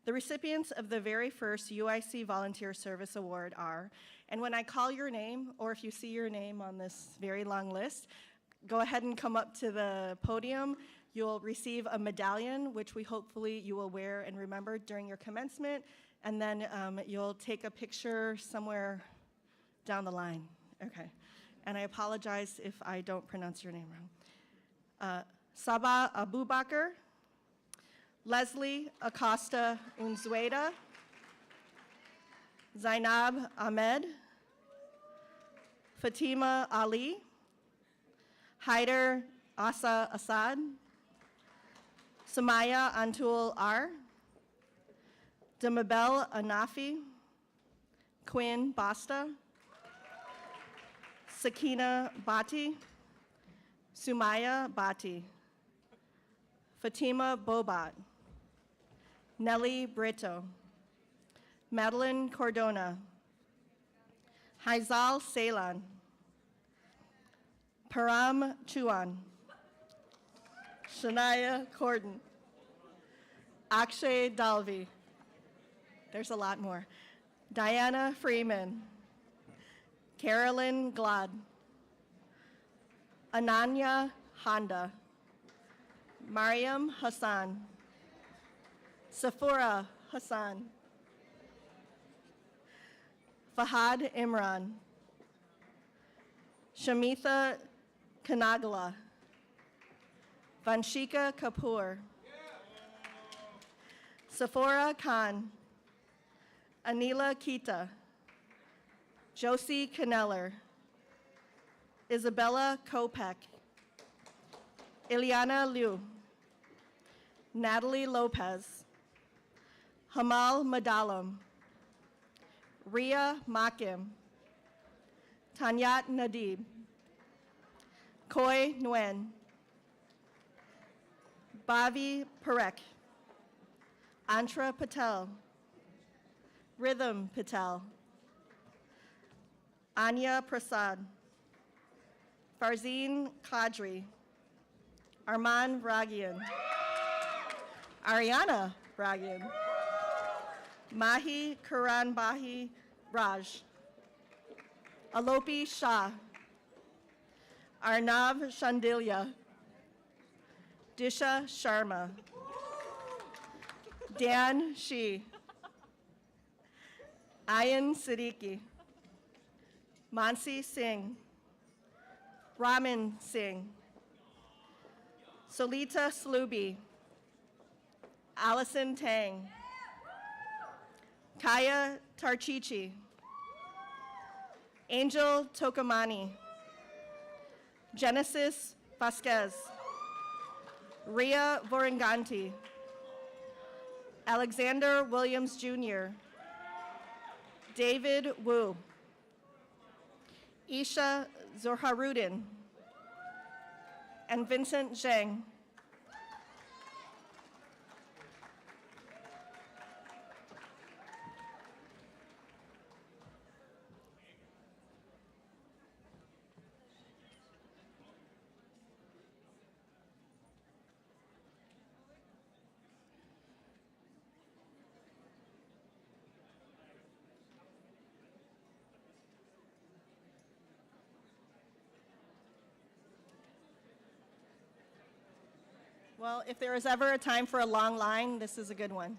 The recipients of the very first UIC Volunteer Service Award are, and when I call your name, or if you see your name on this very long list, go ahead and come up to the podium. You'll receive a medallion, which hopefully you will wear and remember during your commencement, and then you'll take a picture somewhere down the line. Okay, and I apologize if I don't pronounce your name wrong. Sabah Abubakar, Leslie Acosta Unzueda, Zainab Ahmed, Fatima Ali, Haider Asa Assad, Samaya Antul R, Demabel Anafi, Quinn Basta, Sakina Bati, Sumaya Bati, Fatima Bobat, Nelly Brito, Madeline Cordona, Haizal Ceylan, Param Chuan, Shania Corden, Akshay Dalvi, there's a lot more, Diana Freeman, Carolyn Glad, Ananya Honda, Mariam Hassan, Safura Hassan, Fahad Imran, Shamitha Kanagala, Vanshika Kapoor, Sephora Khan, Anila Kita, Josie Kneller, Isabella Kopek, Ileana Liu, Natalie Lopez, Hamal Madalam, Ria Makim, Tanyat Nadib, Koi Nguyen, Bhavi Parek, Antra Patel, Rhythm Patel, Anya Prasad, Farzeen Qadri, Arman Ragian, Ariana Ragian, Mahi Karanbahi Raj, Alopi Shah, Arnav Shandilya, Disha Sharma, Dan Shi, Ayan Siddiqui, Mansi Singh, Raman Singh, Solita Slubi, Allison Tang, Kaya Tarchichi, Angel Tokamani, Genesis Vasquez, Ria Voranganti, Alexander Williams Jr., David Wu, Isha Zoharudin, and Vincent Zhang. Well, if there is ever a time for a long line, this is a good one.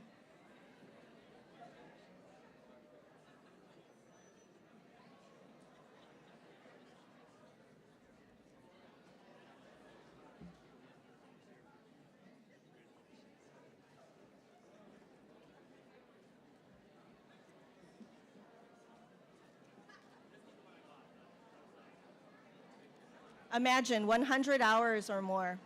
Imagine 100 hours or more.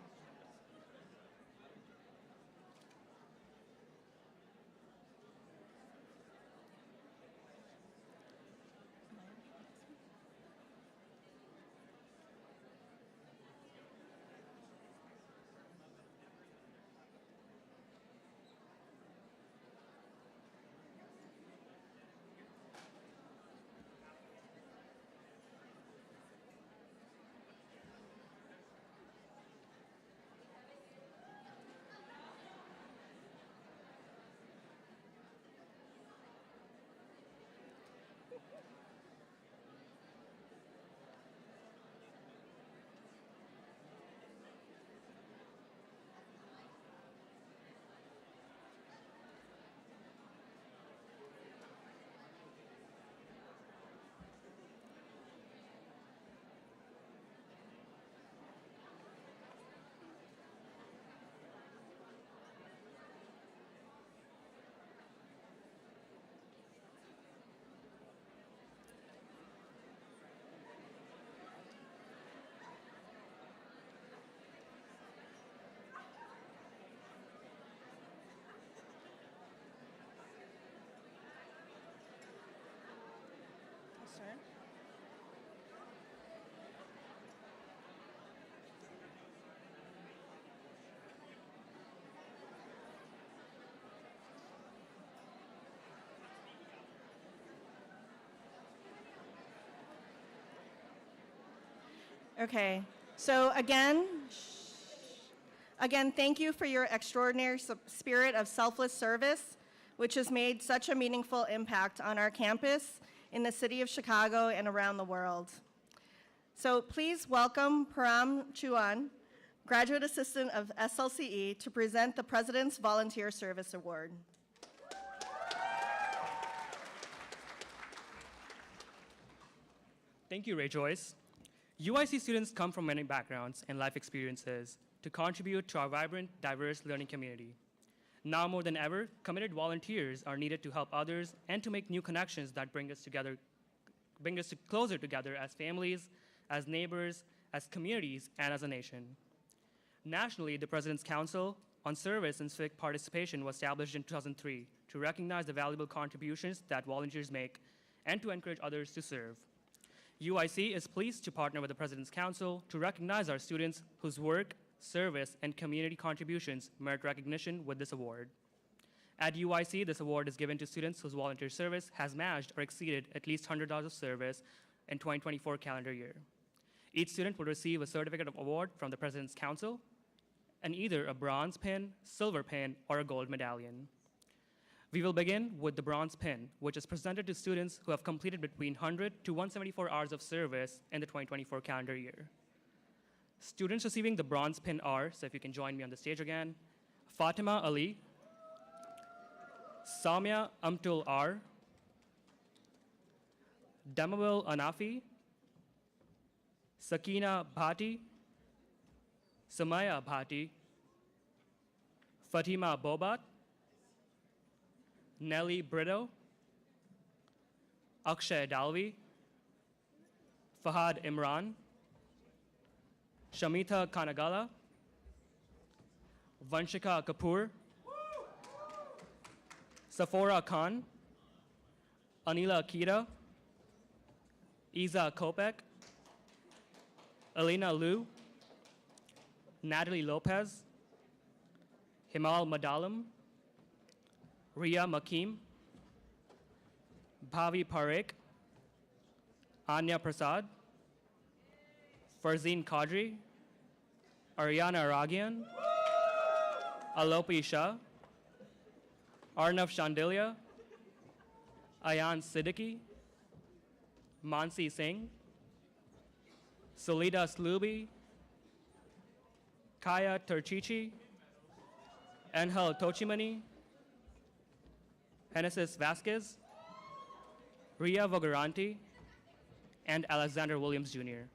Okay, so again, thank you for your extraordinary spirit of selfless service, which has made such a meaningful impact on our campus, in the city of Chicago, and around the world. So please welcome Param Chuan, Graduate Assistant of SLCE, to present the President's Volunteer Service Award. Thank you, Ray Joyce. UIC students come from many backgrounds and life experiences to contribute to our vibrant, diverse learning community. Now more than ever, committed volunteers are needed to help others and to make new connections that bring us closer together as families, as neighbors, as communities, and as a nation. Nationally, the President's Council on Service and Civic Participation was established in 2003 to recognize the valuable contributions that volunteers make and to encourage others to serve. UIC is pleased to partner with the President's Council to recognize our students whose work, service, and community contributions merit recognition with this award. At UIC, this award is given to students whose volunteer service has matched or exceeded at least 100 hours of service in 2024 calendar year. Each student will receive a certificate of award from the President's Council and either a bronze pin, silver pin, or a gold medallion. We will begin with the bronze pin, which is presented to students who have completed between 100 to 174 hours of service in the 2024 calendar year. Students receiving the bronze pin are, so if you can join me on the stage again, Fatima Ali, Samia Amtul R, Damabil Anafi, Sakina Bhati, Samaya Bhati, Fatima Bobat, Nelly Brito, Akshay Dalvi, Fahad Imran, Shamita Kanagala, Vanshika Kapoor, Safora Khan, Anila Akita, Isa Kopek, Elena Liu, Natalie Lopez, Himal Madalam, Ria Makim, Bhavi Parekh, Anya Prasad, Farzeen Qadri, Ariana Ragian, Alopi Shah, Arnav Shandilia, Ayan Siddiqui, Mansi Singh, Salida Slubi, Kaya Turchichi, Angel Tochimani, Genesis Vasquez, Ria Vogaranti, and Alexander Williams Jr.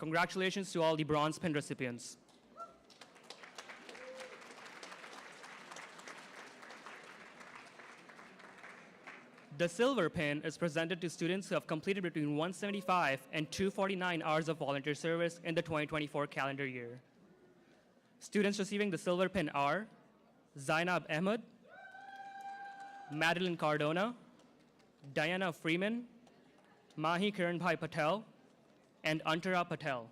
Congratulations to all the bronze pin recipients. The silver pin is presented to students who have completed between 175 and 249 hours of volunteer service in the 2024 calendar year. Students receiving the silver pin are Zainab Ahmed, Madeline Cardona, Diana Freeman, Mahi Kiranbhai Patel, and Antara Patel.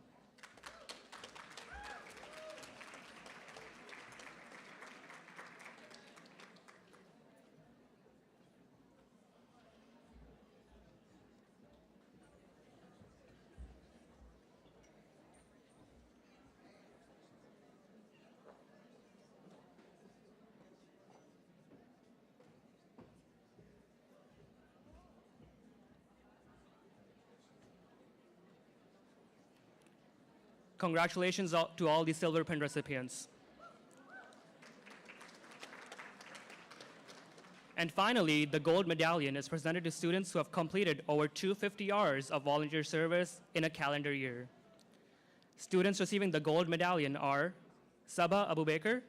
Congratulations to all the silver pin recipients. And finally, the gold medallion is presented to students who have completed over 250 hours of volunteer service in a calendar year. Students receiving the gold medallion are Saba Abubakar,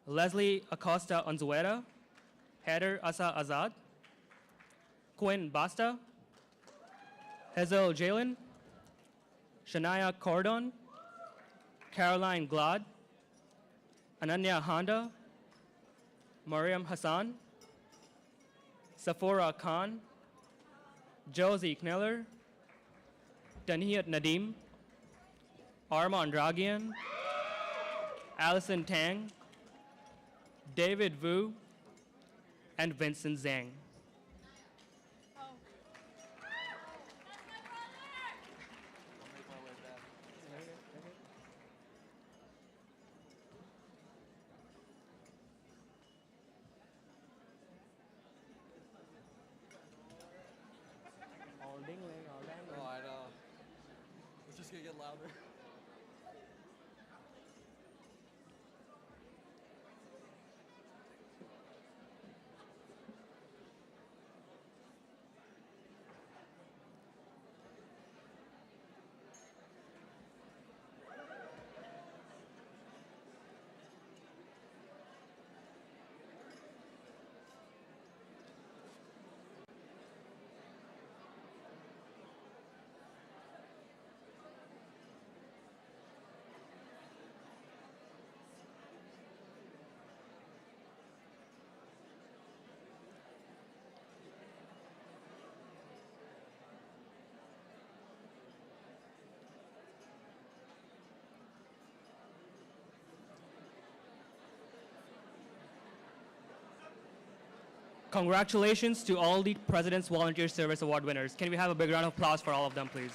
Leslie Acosta Unzuera, Heather Asa Azad, Quinn Basta, Hazel Jalen, Shania Cordon, Caroline Glad, Ananya Honda, Mariam Hassan, Safora Khan, Josie Kneller, Taniyat Nadim, Armand Dragian, Allison Tang, David Vu, and Vincent Zhang. Oh, I know. It's just gonna get louder. Congratulations to all the President's Volunteer Service Award winners. Can we have a big round of applause for all of them, please?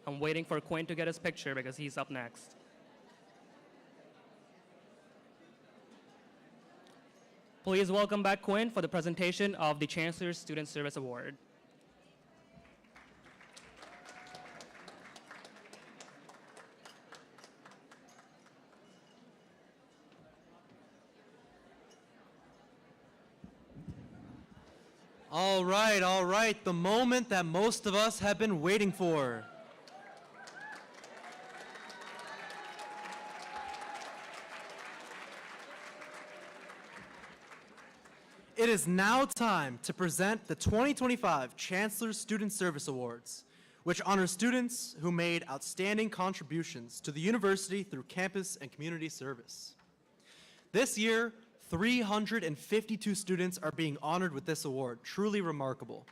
I'm waiting for Quinn to get his picture because he's up next. Please welcome back Quinn for the presentation of the Chancellor's Student Service Award. All right, the moment that most of us have been waiting for. It is now time to present the 2025 Chancellor Student Service Awards, which honor students who made outstanding contributions to the university through campus and community service. This year, 352 students are being honored with this award. Truly remarkable.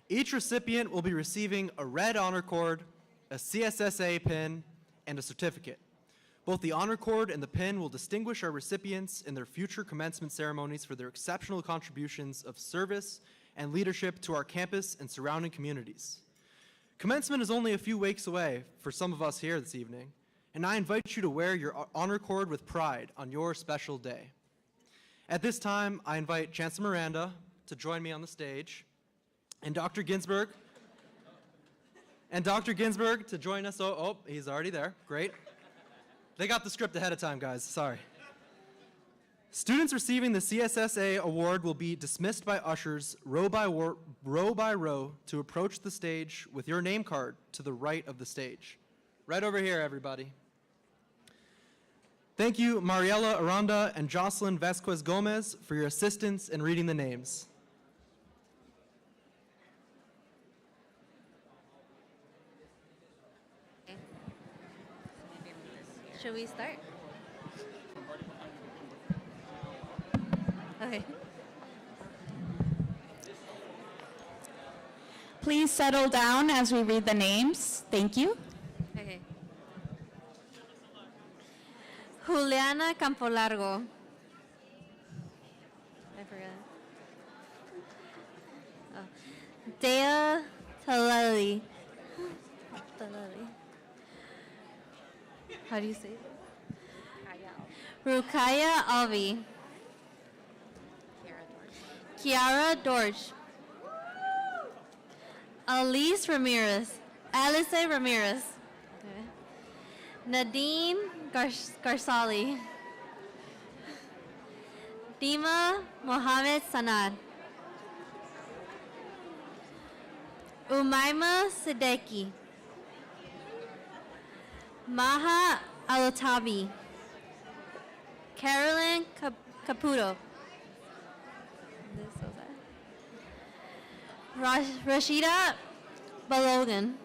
Each recipient will be receiving a red honor cord, a CSSLA pin, and a certificate. Both the honor cord and the pin will distinguish our recipients in their future commencement ceremonies for their exceptional contributions of service and leadership to our campus and surrounding communities. Commencement is only a few weeks away for some of us here this evening, and I invite you to wear your honor cord with pride on your special day. At this time, I invite Chancellor Miranda to join me on the stage, and Dr. Ginsburg to join us. Oh, he's already there. Great. They got the script ahead of time, guys. Sorry. Students receiving the CSSLA award will be dismissed by ushers row by row to approach the stage with your name card to the right of the stage. Right over here, everybody. Thank you, Mariela Aranda and Jocelyn Vasquez Gomez, for your assistance in reading the names. Should we start? Okay. Please settle down as we read the names. Thank you. Okay. Juliana Campolargo. I forgot. Oh. Dea Talali. How do you say it? Rukaya Alvi. Kiara Dorj. Alice Ramirez. Alice Ramirez. Okay. Nadine Garsali. Dima Mohammed Sanad. Umaima Siddiqui. Maha Alatabi. Carolyn Caputo. Rashida Balogan.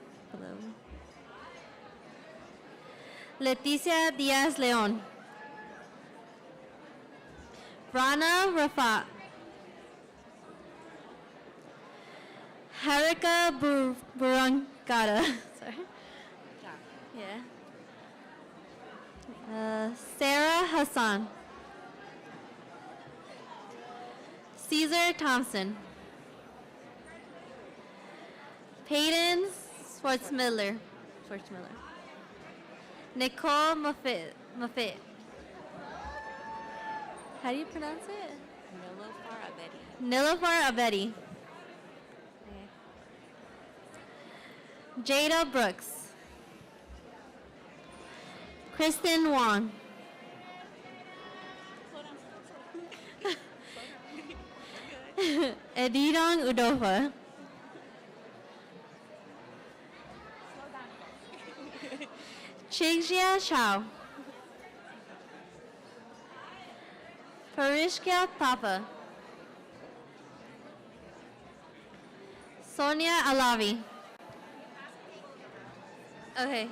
Leticia Diaz Leon. Rana Rafa. Harika Burangada. Sorry. Yeah. Sarah Hassan. Caesar Thompson. Peyton Schwartzmiller. Nicole Moffitt. How do you pronounce it? Nilofar Abedi. Okay. Jada Brooks. Kristen Wong. Edidong Udofa. Chixia Chao. Parishka Papa. Sonia Alavi. Okay.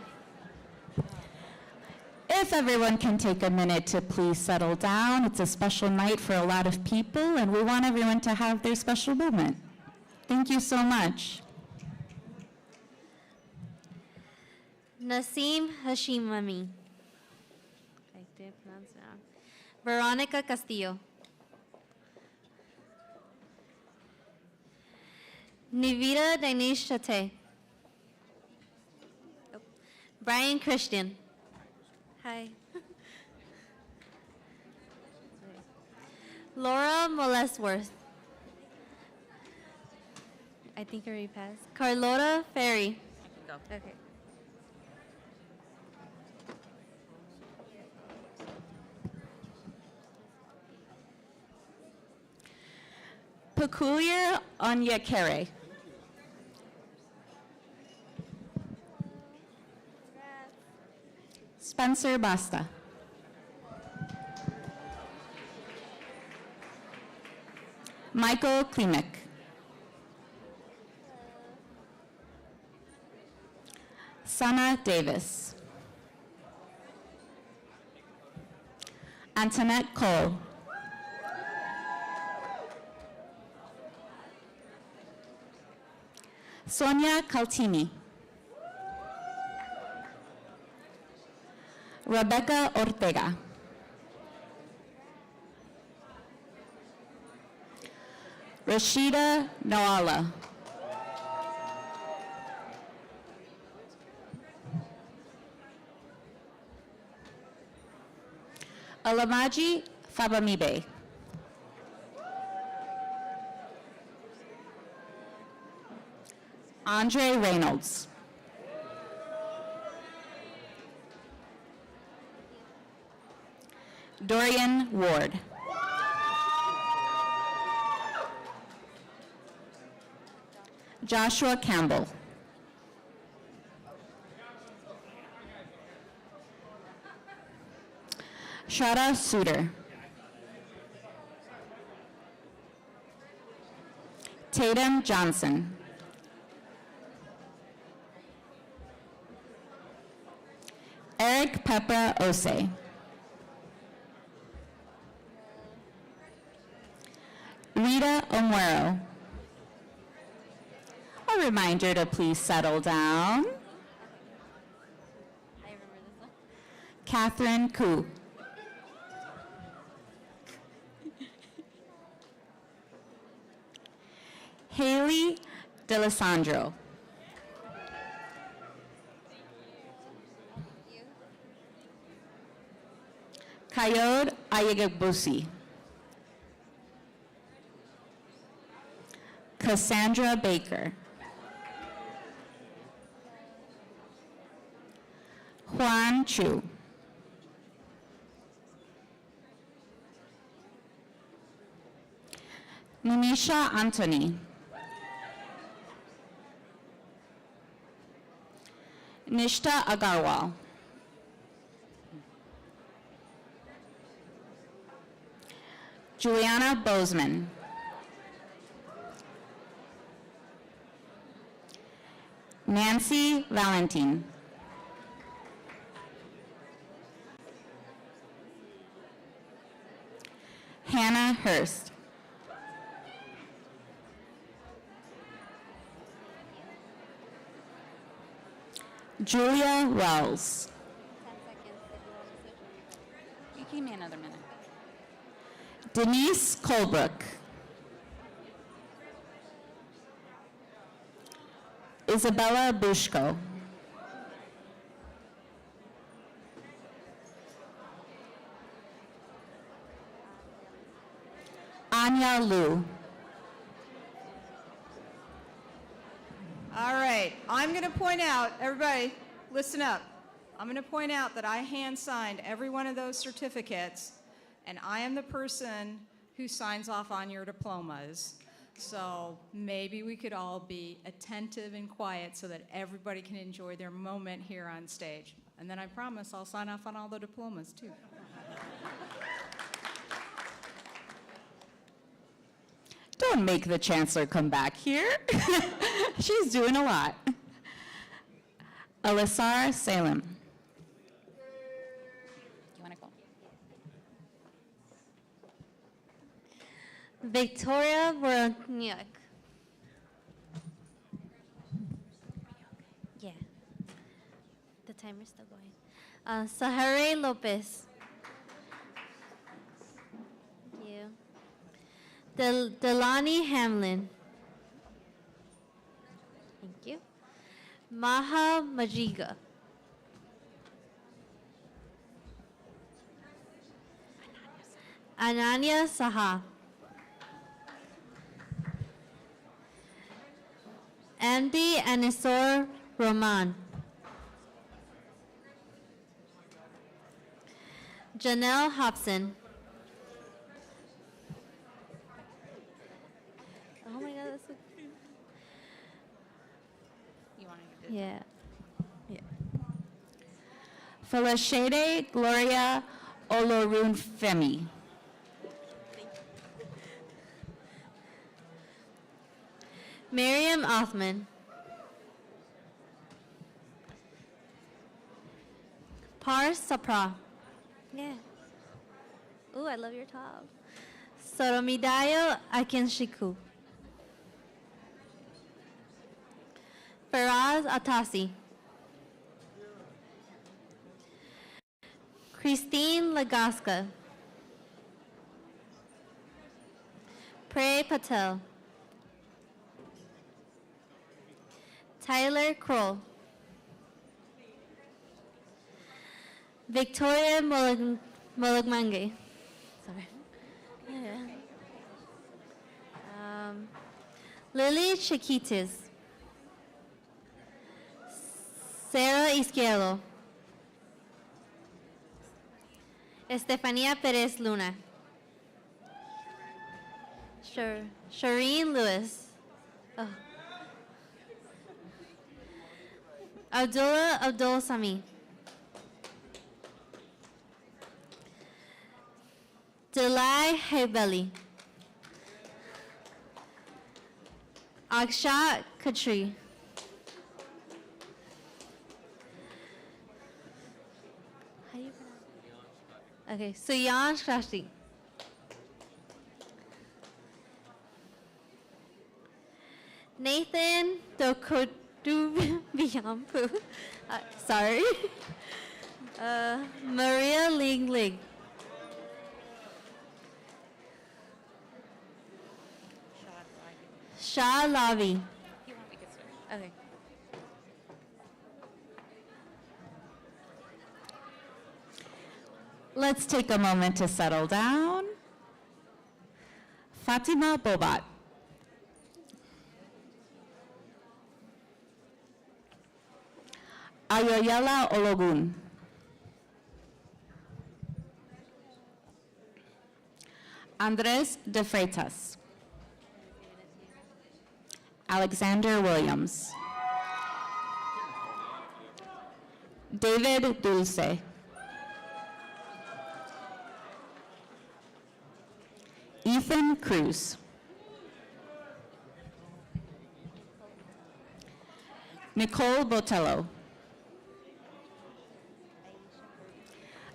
If everyone can take a minute to please settle down. It's a special night for a lot of people, and we want everyone to have their special moment. Thank you so much. Nasim Hashimami. I did pronounce it wrong. Veronica Castillo. Nivita Danish Chate. Brian Christian. Hi. Laura Molesworth. I think I already passed. Carlota Ferry. Go. Okay. Peculiar Onyekere. Spencer Basta. Michael Klimek. Sana Davis. Antoinette Cole. Sonia Kaltimi. Rebecca Ortega. Rashida Nawala. Alamaji Fabamibe. Andre Reynolds. Dorian Ward. Joshua Campbell. Shada Suter. Tatum Johnson. Eric Peppa Ose. Rita Omuero. A reminder to please settle down. Catherine Koo. Haley D'Alessandro. Kayode Ayagabusi. Cassandra Baker. Juan Chu. Nimisha Anthony. Nishta Agarwal. Juliana Bozeman. Nancy Valentin. Hannah Hurst. Julia Wells. You give me another minute. Denise Colebrook. Isabella Bushko. Anya Liu. All right, I'm going to point out, everybody, listen up. I'm going to point out that I hand-signed every one of those certificates, and I am the person who signs off on your diplomas. So maybe we could all be attentive and quiet so that everybody can enjoy their moment here on stage. And then I promise I'll sign off on all the diplomas, too. Don't make the Chancellor come back here. She's doing a lot. Alisar Salem. You want to go? Victoria Voroniuk. Yeah. The timer's still going. Sahare Lopez. Thank you. Delani Hamlin. Thank you. Maha Majiga. Ananya Saha. Andy Anisor Roman. Janelle Hobson. Oh my God, that's so cute. You want to do Yeah. Yeah. Felishade Gloria Olorunfemi. Miriam Othman. Pars Sapra. Yeah. Ooh, I love your top. Soromidayo Akinshiku. Faraz Atasi. Christine Lagaska. Prey Patel. Tyler Kroll. Victoria Molagmange. Sorry. Yeah. Lily Chiquitis. Sarah Izquierdo. Estefania Perez Luna. Shireen Lewis. Oh. Abdullah Abdul Sami. Delai Hebeli. Akshat Khatri. How do you pronounce it? Okay, Suyan Shashti. Nathan Dokodubiampu. Sorry. Maria Ling Ling. Shah Lavi. Okay. Let's take a moment to settle down. Fatima Bobat. Ayoyela Ologun. Andres de Freitas. Alexander Williams. David Dulce. Ethan Cruz. Nicole Botello.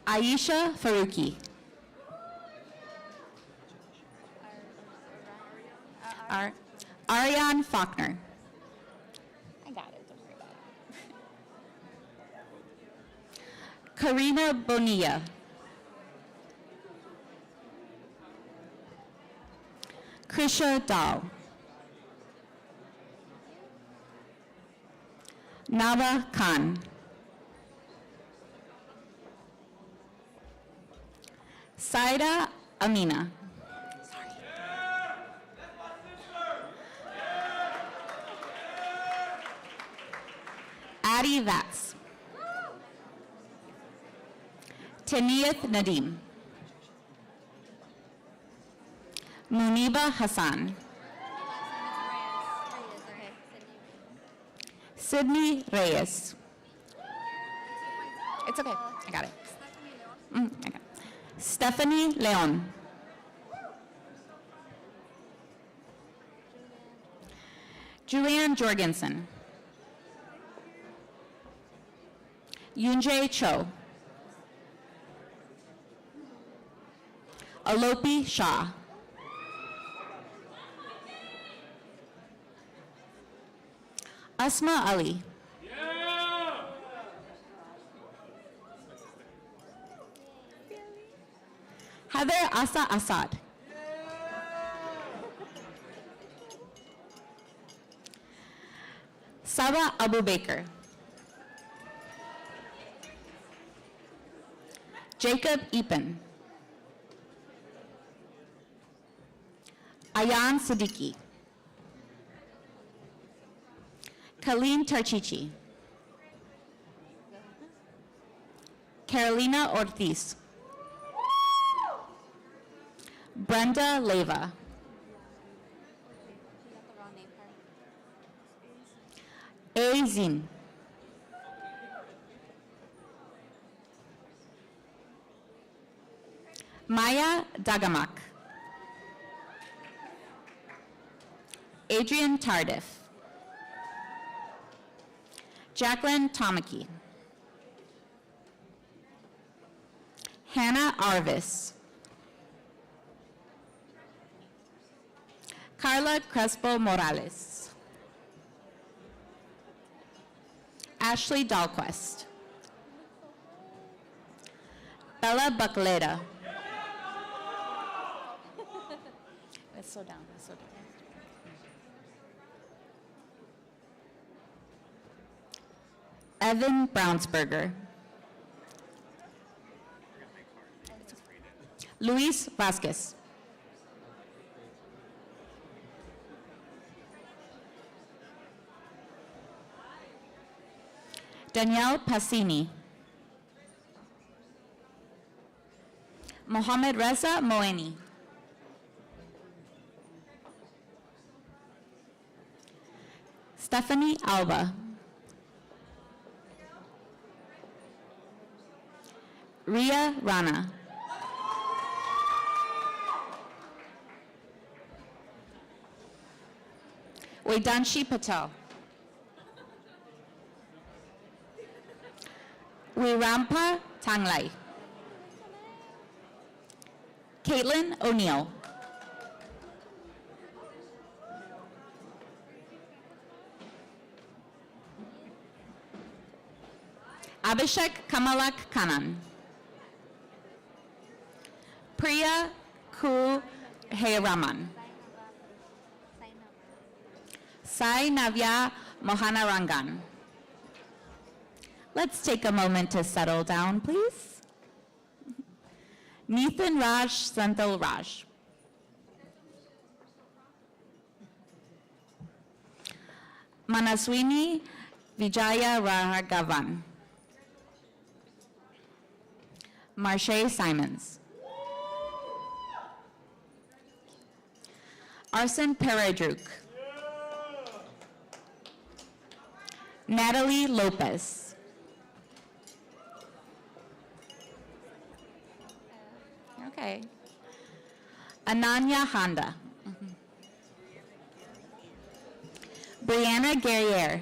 Aisha Faruqi. Ariane Faulkner. I got it, don't worry about it. Karina Bonilla. Krisha Dal. Nava Khan. Saida Amina. Addie Vats. Taniyat Nadim. Muniba Hassan. Sydney Reyes. It's okay, I got it. I got it. Stephanie Leon. Julianne Jorgensen. Yunjae Cho. Alopi Shah. Asma Ali. Heather Asa Assad. Saba Abu Baker. Jacob Epen. Ayan Siddiqui. Colleen Tarchichi. Carolina Ortiz. Brenda Leva. Azin. Maya Dagamak. Adrian Tardif. Jacqueline Tomaki. Hannah Arvis. Carla Crespo Morales. Ashley Dahlquist. Bella Buckleda. Let's slow down. Let's slow down. Evan Brownsberger. Luis Vasquez. Danielle Passini. Mohammed Reza Moeni. Stephanie Alba. Ria Rana. Vedanshi Patel. Wirampa Tanglai. Caitlin O'Neill. Abhishek Kamalak Kanan. Priya Ku Heyraman. Sai Navya Mohanarangan. Let's take a moment to settle down, please. Nithan Raj Senthil Raj. Manaswini Vijaya Rahagavan. Marche Simons. Arsen Peredruk. Natalie Lopez. Okay. Ananya Honda. Brianna Guerriere.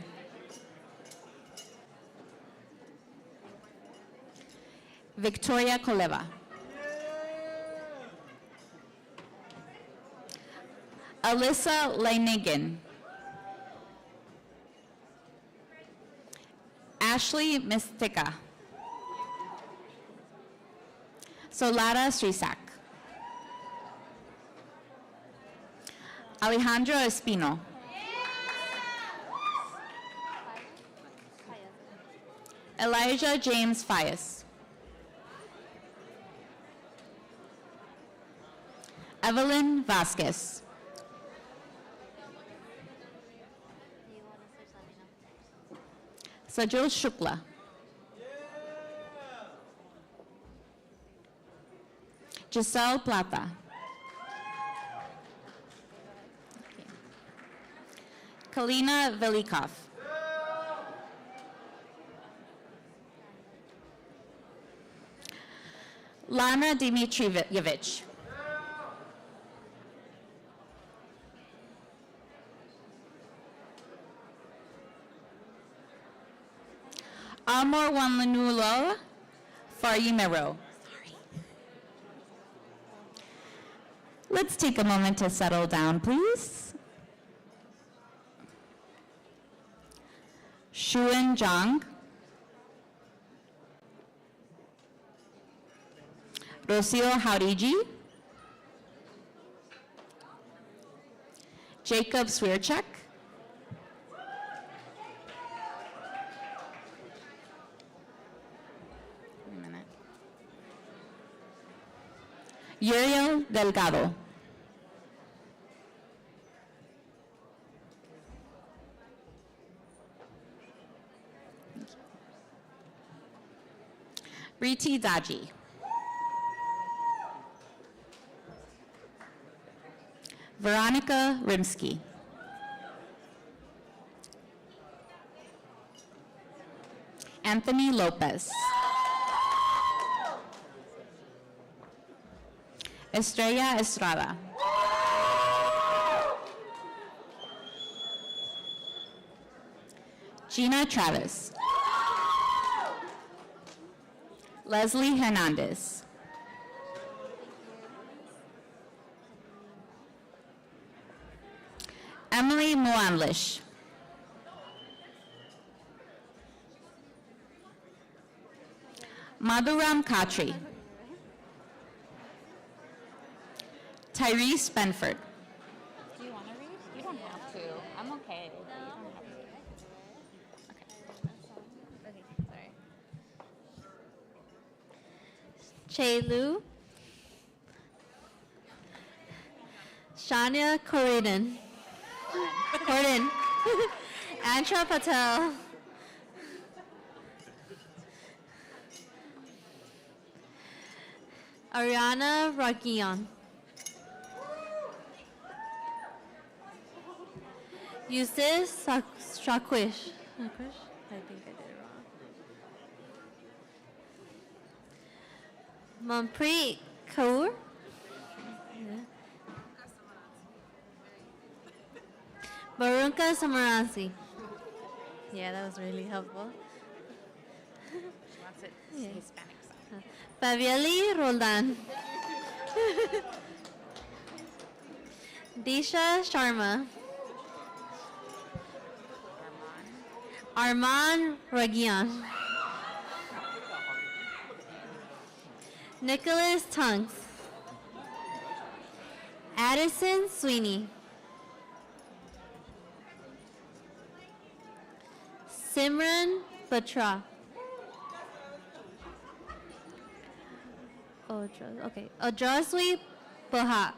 Victoria Koleva. Alyssa Lanigan. Ashley Mystica. Solada Strisak. Alejandro Espino. Elijah James Fias. Evelyn Vasquez. Sajil Shukla. Giselle Plata. Kalina Velikov. Lana Dimitrievich. Amor Wanlanulo Farimero. Let's take a moment to settle down, please. Shuan Zhang. Rocio Hauriji. Jacob Swierczak. Uriel Delgado. Riti Daji. Veronica Rimsky. Anthony Lopez. Estrella Estrada. Gina Travis. Leslie Hernandez. Emily Moanlish. Madhuram Khatri. Tyrese Benford. Do you want to read? You don't have to. I'm okay. You don't have to. Okay, sorry. Chelu. Shania Corridon. Corden. Antra Patel. Ariana Ragion. Yusuf Shakwish. I think I did it wrong. Manpreet Kaur. Barunka Samaransi. Yeah, that was really helpful. She wants it Hispanic style. Fabieli Roldan. Disha Sharma. Arman Ragian. Nicholas Tunks. Addison Sweeney. Simran Batra. Okay. Ojaswi Boha.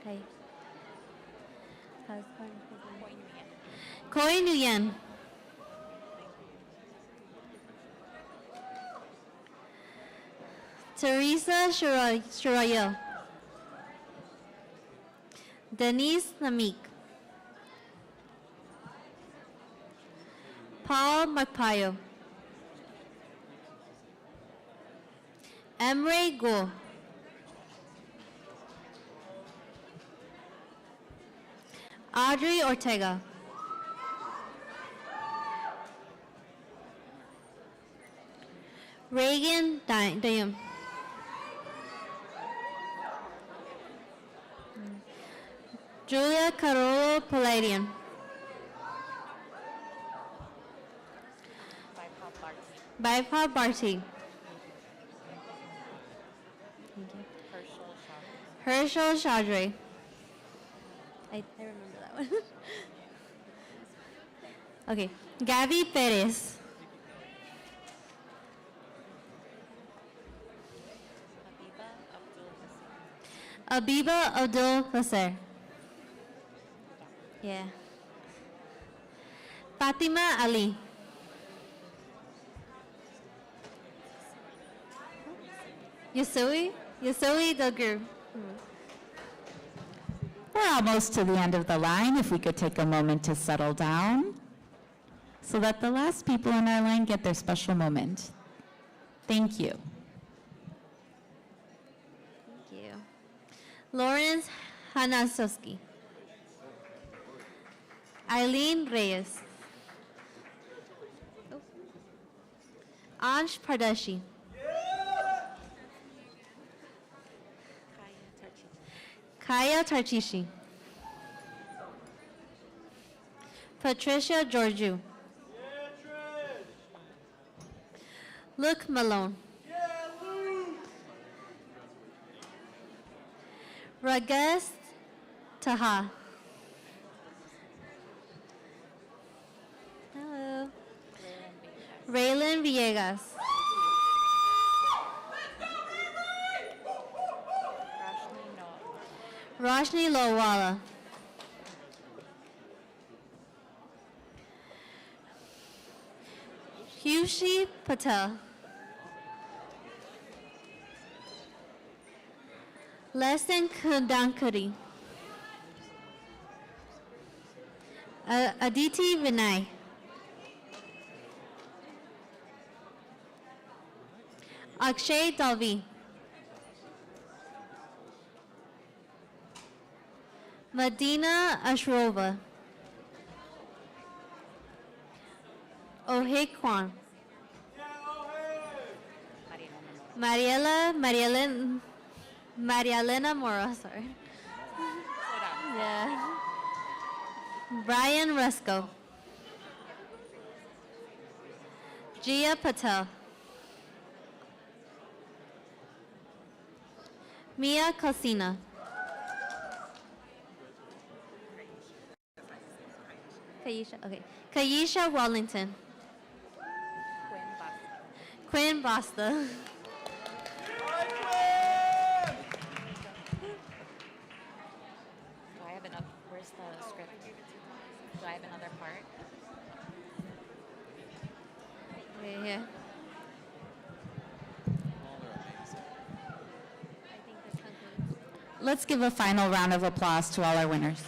Hey. Koi Nguyen. Teresa Shurayo. Denise Namik. Paul Magpayo. Emre Go. Audrey Ortega. Reagan Dayum. Julia Carolo Palladian. Bipal Barty. Herschel Chaudry. I remember that one. Okay. Gabby Perez. Abiba Abdul Nasser. Yeah. Fatima Ali. Yasui Dagir. We're almost to the end of the line. If we could take a moment to settle down so that the last people in our line get their special moment. Thank you. Thank you. Lawrence Hanasowski. Eileen Reyes. Ansh Pardeshi. Kaya Tarchishi. Patricia Georgiou. Luke Malone. Rages Taha. Hello. Raylan Villegas. Roshni Lowala. Hushi Patel. Lesson Kundankari. Aditi Vinay. Akshay Dalvi. Madina Ashrova. Ohe Kwan. Marielena Mora, sorry. Yeah. Brian Rusko. Jia Patel. Mia Cosina. Kayisha, okay. Kayisha Wallington. Quinn Basta. Do I have enough? Where's the script? Do I have another part? Yeah. Let's give a final round of applause to all our winners.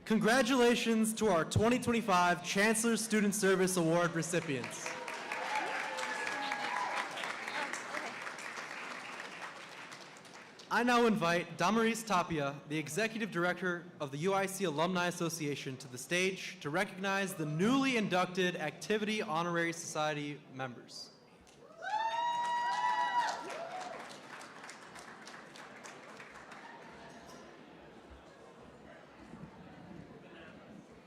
Congratulations to our 2025 Chancellor Student Service Award recipients. I now invite Damaris Tapia, the Executive Director of the UIC Alumni Association, to the stage to recognize the newly inducted Activity Honorary Society members.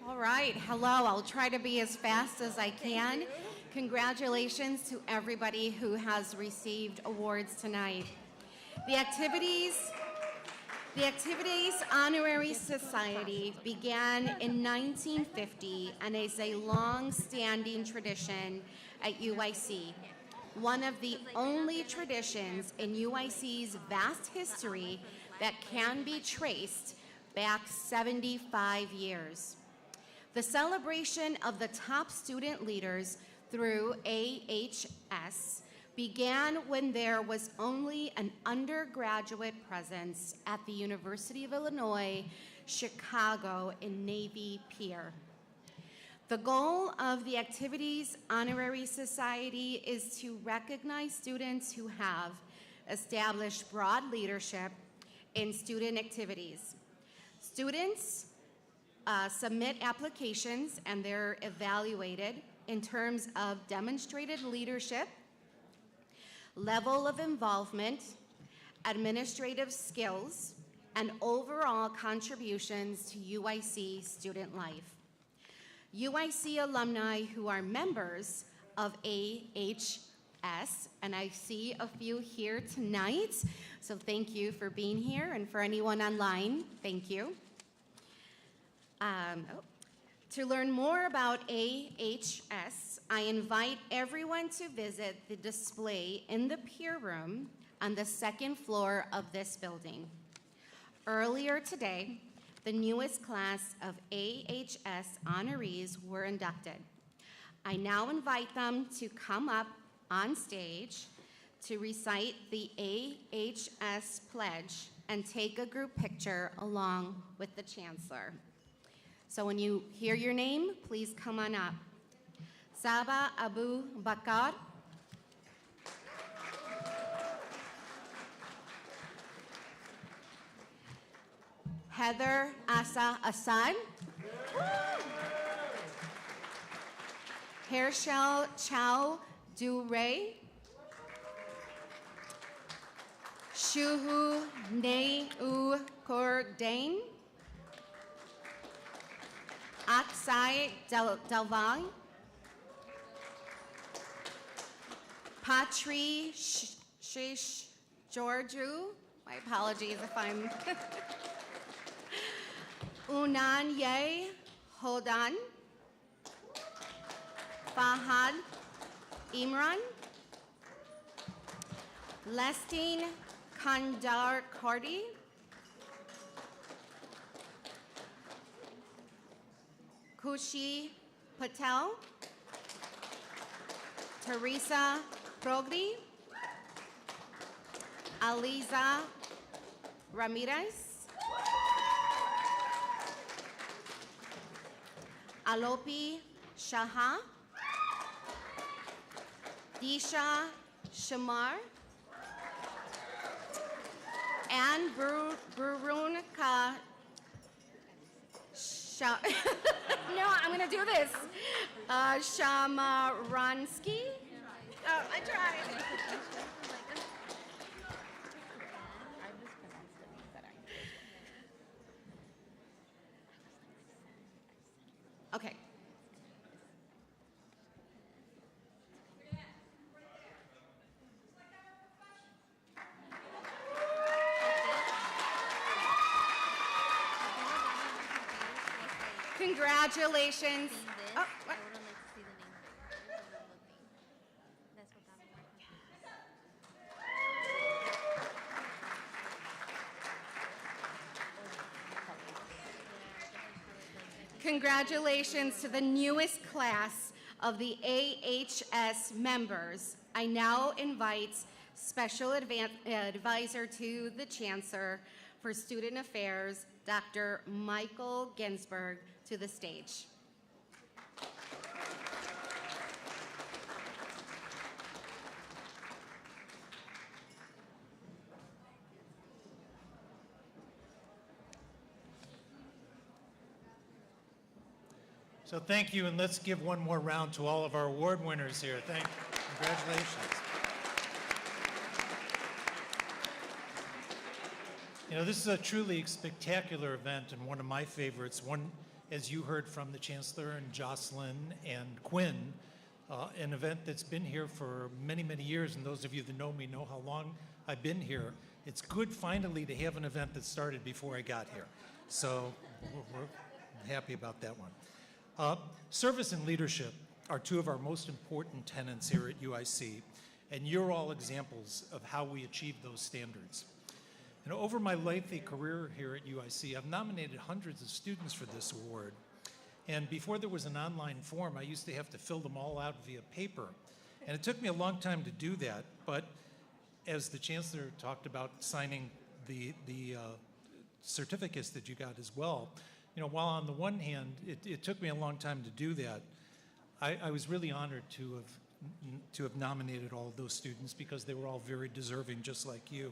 All right, hello. I'll try to be as fast as I can. Congratulations to everybody who has received awards tonight. The Activities Honorary Society began in 1950 and is a long-standing tradition at UIC. One of the only traditions in UIC's vast history that can be traced back 75 years. The celebration of the top student leaders through AHS began when there was only an undergraduate presence at the University of Illinois, Chicago in Navy Pier. The goal of the Activities Honorary Society is to recognize students who have established broad leadership in student activities. Students submit applications and they're evaluated in terms of demonstrated leadership, level of involvement, administrative skills, and overall contributions to UIC student life. UIC alumni who are members of AHS, and I see a few here tonight, so thank you for being here, and for anyone online, thank you. To learn more about AHS, I invite everyone to visit the display in the Pier Room on the second floor of this building. Earlier today, the newest class of AHS honorees were inducted. I now invite them to come up on stage to recite the AHS pledge and take a group picture along with the Chancellor. So when you hear your name, please come on up. Saba Abu Bakar. Heather Asa Assad. Herschel Chow Du-Ray. Shuhu Neu Cordain. Aksai Delvang. Patri Shish Georgiou. My apologies if I'm. Unan Ye Hodan. Fahad Imran. Lestine Kandar Kardi. Kushi Patel. Teresa Progri. Aliza Ramirez. Alopi Shaha. Disha Shamar. And Burun No, I'm gonna do this. Shamaransky. Oh, I tried. Okay. Congratulations. Oh, what? Congratulations to the newest class of the AHS members. I now invite Special Advisor to the Chancellor for Student Affairs, Dr. Michael Ginsberg, to the stage. So thank you, and let's give one more round to all of our award winners here. Congratulations. You know, this is a truly spectacular event and one of my favorites. One, as you heard from the Chancellor and Jocelyn and Quinn, an event that's been here for many, many years, and those of you that know me know how long I've been here. It's good finally to have an event that started before I got here. So we're happy about that one. Service and leadership are two of our most important tenets here at UIC, and you're all examples of how we achieve those standards. And over my lengthy career here at UIC, I've nominated hundreds of students for this award. And before there was an online form, I used to have to fill them all out via paper. And it took me a long time to do that, but as the Chancellor talked about signing the certificates that you got as well, you know, while on the one hand, it took me a long time to do that, I was really honored to have nominated all of those students because they were all very deserving, just like you.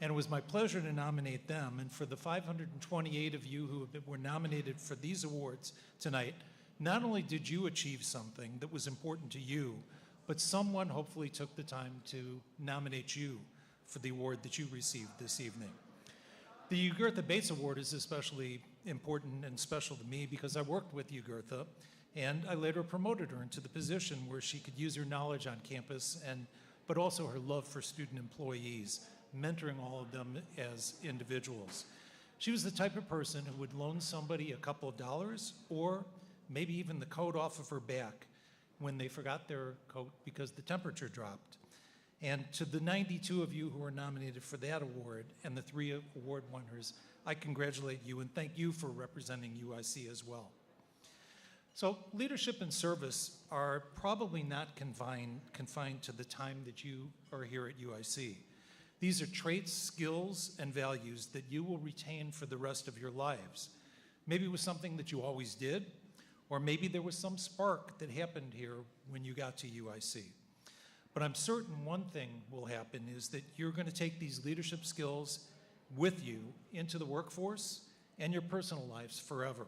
And it was my pleasure to nominate them. And for the 528 of you who were nominated for these awards tonight, not only did you achieve something that was important to you, but someone hopefully took the time to nominate you for the award that you received this evening. The Jugurtha Bates Award is especially important and special to me because I worked with Jugurtha, and I later promoted her into the position where she could use her knowledge on campus, but also her love for student employees, mentoring all of them as individuals. She was the type of person who would loan somebody a couple of dollars or maybe even the coat off of her back when they forgot their coat because the temperature dropped. And to the 92 of you who were nominated for that award and the 3 award winners, I congratulate you and thank you for representing UIC as well. So leadership and service are probably not confined to the time that you are here at UIC. These are traits, skills, and values that you will retain for the rest of your lives. Maybe it was something that you always did, or maybe there was some spark that happened here when you got to UIC. But I'm certain one thing will happen is that you're going to take these leadership skills with you into the workforce and your personal lives forever.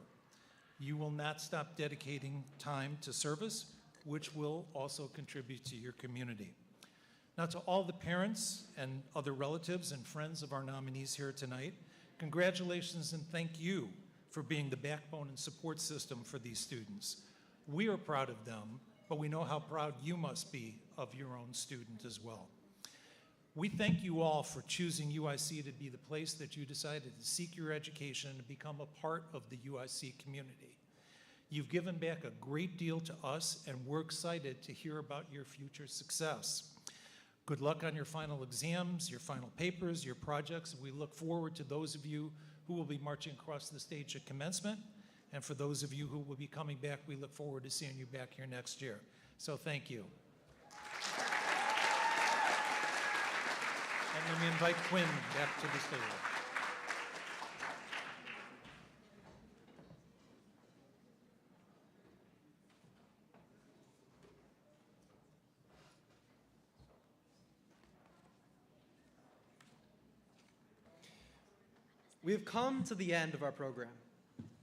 You will not stop dedicating time to service, which will also contribute to your community. Now, to all the parents and other relatives and friends of our nominees here tonight, congratulations and thank you for being the backbone and support system for these students. We are proud of them, but we know how proud you must be of your own student as well. We thank you all for choosing UIC to be the place that you decided to seek your education and become a part of the UIC community. You've given back a great deal to us, and we're excited to hear about your future success. Good luck on your final exams, your final papers, your projects. We look forward to those of you who will be marching across the stage at commencement. And for those of you who will be coming back, we look forward to seeing you back here next year. So thank you. And let me invite Quinn back to the stage. We have come to the end of our program.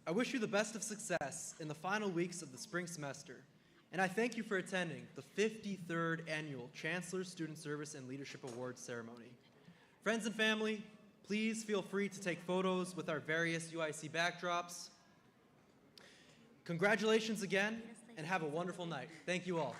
I wish you the best of success in the final weeks of the spring semester, and I thank you for attending the 53rd Annual Chancellor Student Service and Leadership Awards Ceremony. Friends and family, please feel free to take photos with our various UIC backdrops. Congratulations again, and have a wonderful night. Thank you all.